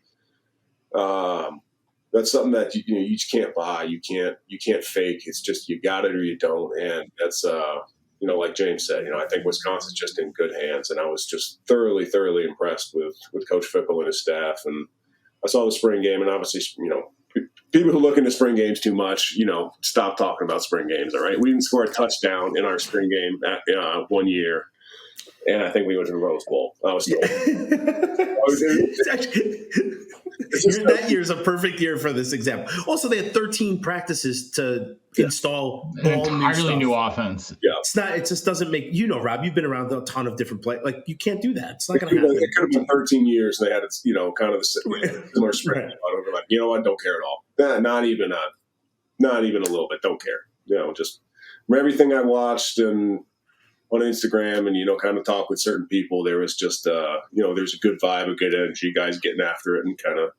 That's something that you just can't buy. You can't fake. It's just you got it or you don't. And that's like James said, I think Wisconsin's just in good hands. And I was just thoroughly impressed with Coach Fickle and his staff. And I saw the spring game, and obviously, people who look into spring games too much, stop talking about spring games. All right, we didn't score a touchdown in our spring game at 1 year. And I think we went to the Rose Bowl. I was told. That year is a perfect year for this example. Also, they had 13 practices to install an all entirely new offense. Yeah, it's not. It just doesn't make. Rob, you've been around a ton of different play. Like, you can't do that. It's not going to happen. It could have been 13 years, and they had kind of the similar spring. Right. I like, what? Don't care at all. Not even a little bit. Don't care. Just from everything I watched and on Instagram and, kind of talk with certain people, there was just, there's a good vibe, a good energy, guys getting after it and kind of,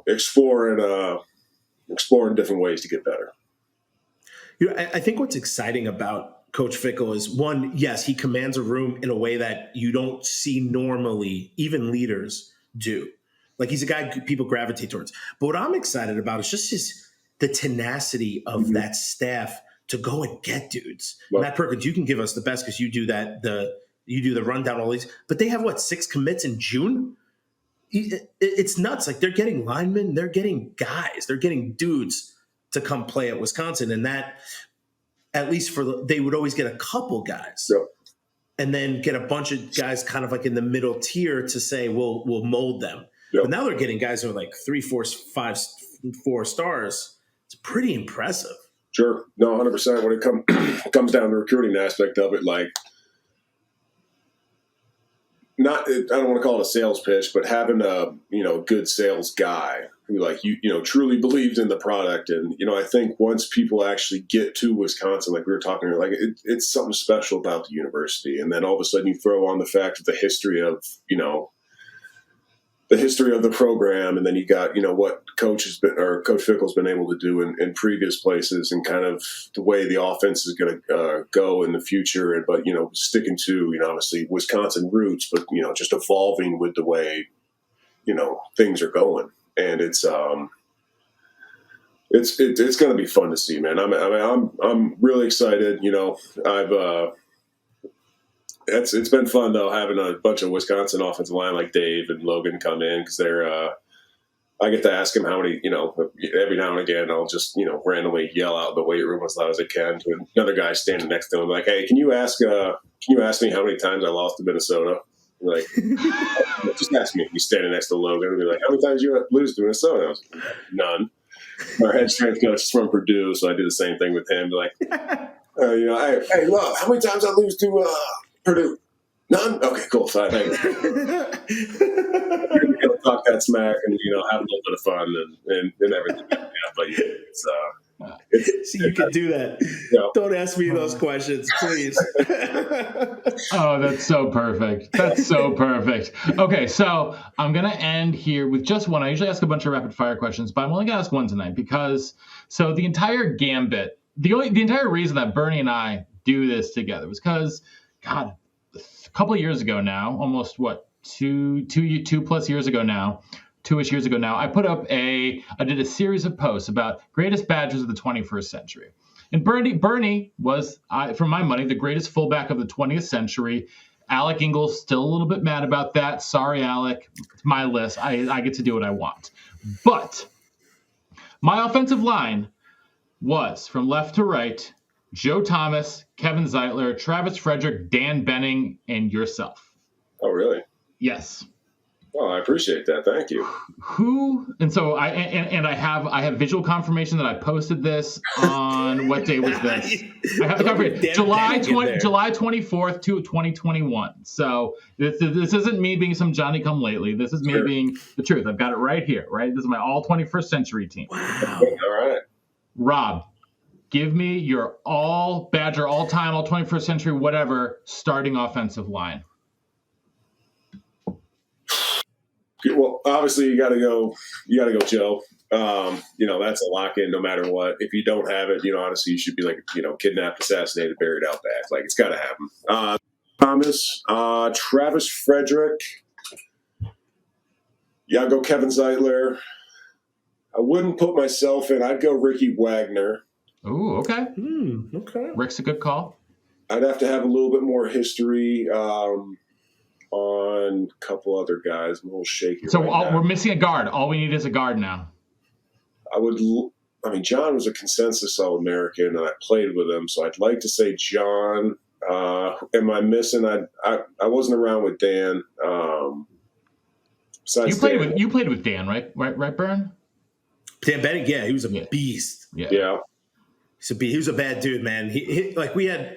exploring different ways to get better. I think what's exciting about Coach Fickle is, one, yes, he commands a room in a way that you don't see normally, even leaders do. Like, he's a guy people gravitate towards. But what I'm excited about is just the tenacity of that staff to go and get dudes. Well, Matt Perkins, you can give us the best because you do that. You do the rundown all these, but they have 6 commits in June. It's nuts. Like, they're getting linemen, they're getting guys, they're getting dudes to come play at Wisconsin, and that, at least they would always get a couple guys, and then get a bunch of guys kind of like in the middle tier to say we'll mold them. But now they're getting guys who are like 3, 4, 5, 4 stars. It's pretty impressive. Sure. No, 100%. When it comes down to the recruiting aspect of it, like, I don't want to call it a sales pitch, but having a, good sales guy who, like, truly believes in the product. And, I think once people actually get to Wisconsin, like we were talking, like, it's something special about the university. And then all of a sudden you throw on the fact of the history of, the history of the program, and then you got, what Coach Fickle's been able to do in previous places, and kind of the way the offense is going to go in the future. But, sticking to, obviously Wisconsin roots, but, just evolving with the way, things are going. And it's going to be fun to see, man. I'm really excited. It's been fun, though, having a bunch of Wisconsin offensive line like Dave and Logan come in, because I get to ask him how many, every now and again, I'll just, randomly yell out the weight room as loud as I can to another guy standing next to him, like, hey, can you ask me how many times I lost to Minnesota? I'm like, just ask me. He's standing next to Logan and be like, how many times you lose to Minnesota? I was like, none. Our head strength coach is from Purdue, so I do the same thing with him. Be like, hey, look, how many times I lose to Purdue? None? Okay, cool. Fine. Thanks. You're going to talk that smack and, have a little bit of fun and everything. Yeah, but see, you can do that. Yeah. Don't ask me those questions, please. Oh, that's so perfect. That's so perfect. Okay, so I'm going to end here with just one. I usually ask a bunch of rapid fire questions, but I'm only going to ask one tonight because the entire gambit, the entire reason that Bernie and I do this together was because, God, a couple of years ago now, almost 2+ years ago now, 2-ish years ago now, I did a series of posts about greatest Badgers of the 21st century. And Bernie was, for my money, the greatest fullback of the 20th century. Alec Ingalls still a little bit mad about that. Sorry, Alec. It's my list. I get to do what I want. But my offensive line was, from left to right, Joe Thomas, Kevin Zeitler, Travis Frederick, Dan Benning, and yourself. Oh, really? Yes. Oh, I appreciate that. Thank you. And so I have visual confirmation that I posted this on what day was this? I have the confirmation. July 24th to 2021. So this isn't me being some Johnny come lately. This is me being the truth. I've got it right here, right? This is my all 21st century team. Wow. All right. Rob, give me your all Badger, all time, all 21st century, whatever, starting offensive line. Well, obviously you got to go Joe. That's a lock in no matter what. If you don't have it, honestly, you should be like, kidnapped, assassinated, buried out back. Like, it's got to happen. Thomas, Travis Frederick. Yeah, I'll go Kevin Zeitler. I wouldn't put myself in. I'd go Ricky Wagner. Ooh, okay. Okay. Rick's a good call. I'd have to have a little bit more history on a couple other guys. I'm a little shaky. So we're missing a guard. All we need is a guard now. John was a consensus All-American, and I played with him, so I'd like to say John. Am I missing? I wasn't around with Dan. You played with Dan, right? Right, Bern? Dan Benning, yeah, he was a beast. Yeah. He was a bad dude, man. We had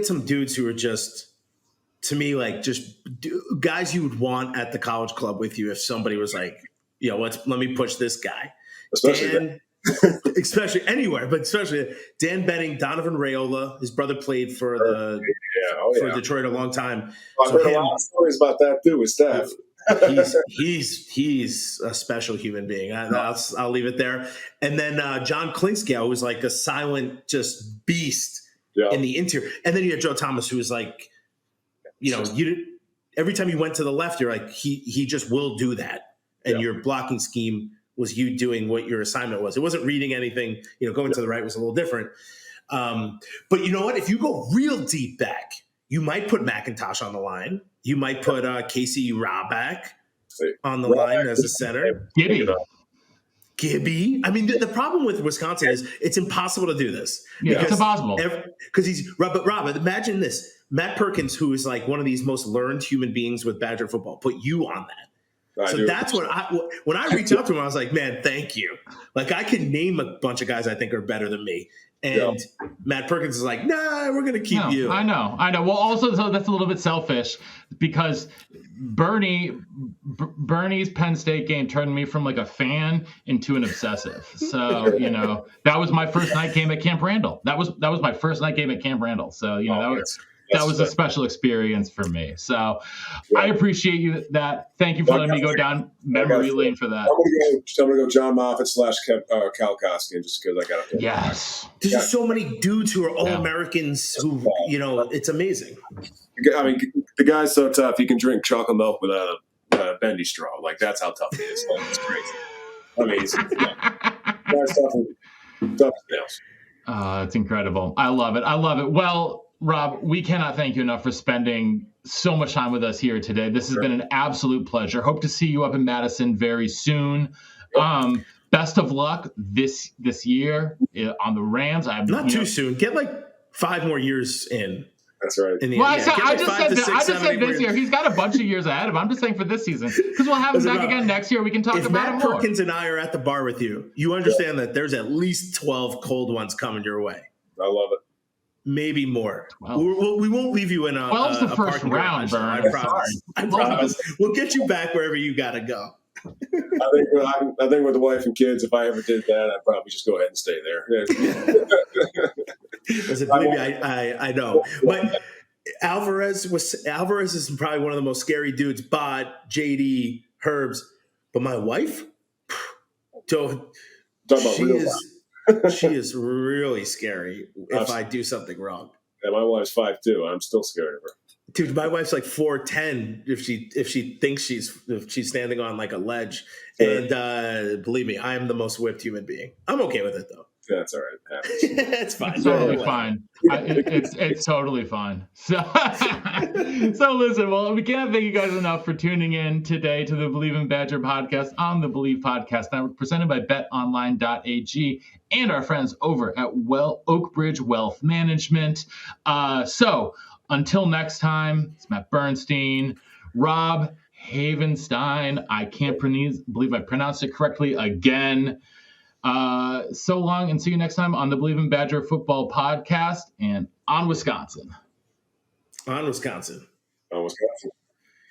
some dudes who were just, to me, like, just guys you would want at the college club with you if somebody was like, let me push this guy. Especially anywhere, but especially Dan Benning, Donovan Raiola. His brother played for Detroit a long time. I've heard a lot of stories about that too with Steph. He's a special human being. I'll leave it there. And then John Klingsky was like a silent, just beast in the interior. And then you had Joe Thomas, who was like, every time you went to the left, you're like, he just will do that. And your blocking scheme was you doing what your assignment was. It wasn't reading anything. Going to the right was a little different. But you know what? If you go real deep back, you might put McIntosh on the line. You might put Casey Raback on the line as a center. Gibby. I mean, the problem with Wisconsin is it's impossible to do this. Yeah, it's impossible. Because Rob, imagine this. Matt Perkins, who is like one of these most learned human beings with Badger football, put you on that. So that's what when I reached out to him, I was like, man, thank you. Like, I can name a bunch of guys I think are better than me. And Matt Perkins is like, nah, we're going to keep you. I know. Well, also, so that's a little bit selfish because Bernie's Penn State game turned me from like a fan into an obsessive. So, that was my first night game at Camp Randall. That was my first night game at Camp Randall. So, that was a special experience for me. So I appreciate that. Thank you for letting me go down memory lane for that. I'm going to go John Moffitt / Cal Koskinen just because I got to. Yes. There's so many dudes who are All-Americans who, it's amazing. I mean, the guy's so tough, he can drink chocolate milk without a bendy straw. Like, that's how tough he is. Like, it's crazy. Amazing. Guy's tough as nails. It's incredible. I love it. Well, Rob, we cannot thank you enough for spending so much time with us here today. This has been an absolute pleasure. Hope to see you up in Madison very soon. Best of luck this year on the Rams. Not too soon. Get like 5 more years in. That's right. I just said this year. He's got a bunch of years ahead of him. I'm just saying for this season because we'll have him back again next year. We can talk about it more. If Matt Perkins and I are at the bar with you, you understand that there's at least 12 cold ones coming your way. I love it. Maybe more. We won't leave you in a 12's the first round, Bern. I promise. We'll get you back wherever you got to go. I think with the wife and kids, if I ever did that, I'd probably just go ahead and stay there. Listen, I know. But Alvarez is probably one of the most scary dudes. Bod, JD, Herbs. But my wife, she is really scary if I do something wrong. Yeah, my wife's 5'2". I'm still scared of her. Dude, my wife's like 4'10" if she thinks if she's standing on like a ledge. And believe me, I am the most whipped human being. I'm okay with it though. That's all right. It's fine. It's totally fine. It's totally fine. So, listen. Well, we can't thank you guys enough for tuning in today to the Believe in Badger podcast on the Believe Podcast Network, presented by BetOnline.ag and our friends over at Oakbridge Wealth Management. So, until next time, it's Matt Bernstein, Rob Havenstein. I can't believe I pronounced it correctly again. So long, and see you next time on the Believe in Badger Football Podcast, and on Wisconsin. On Wisconsin. Wisconsin.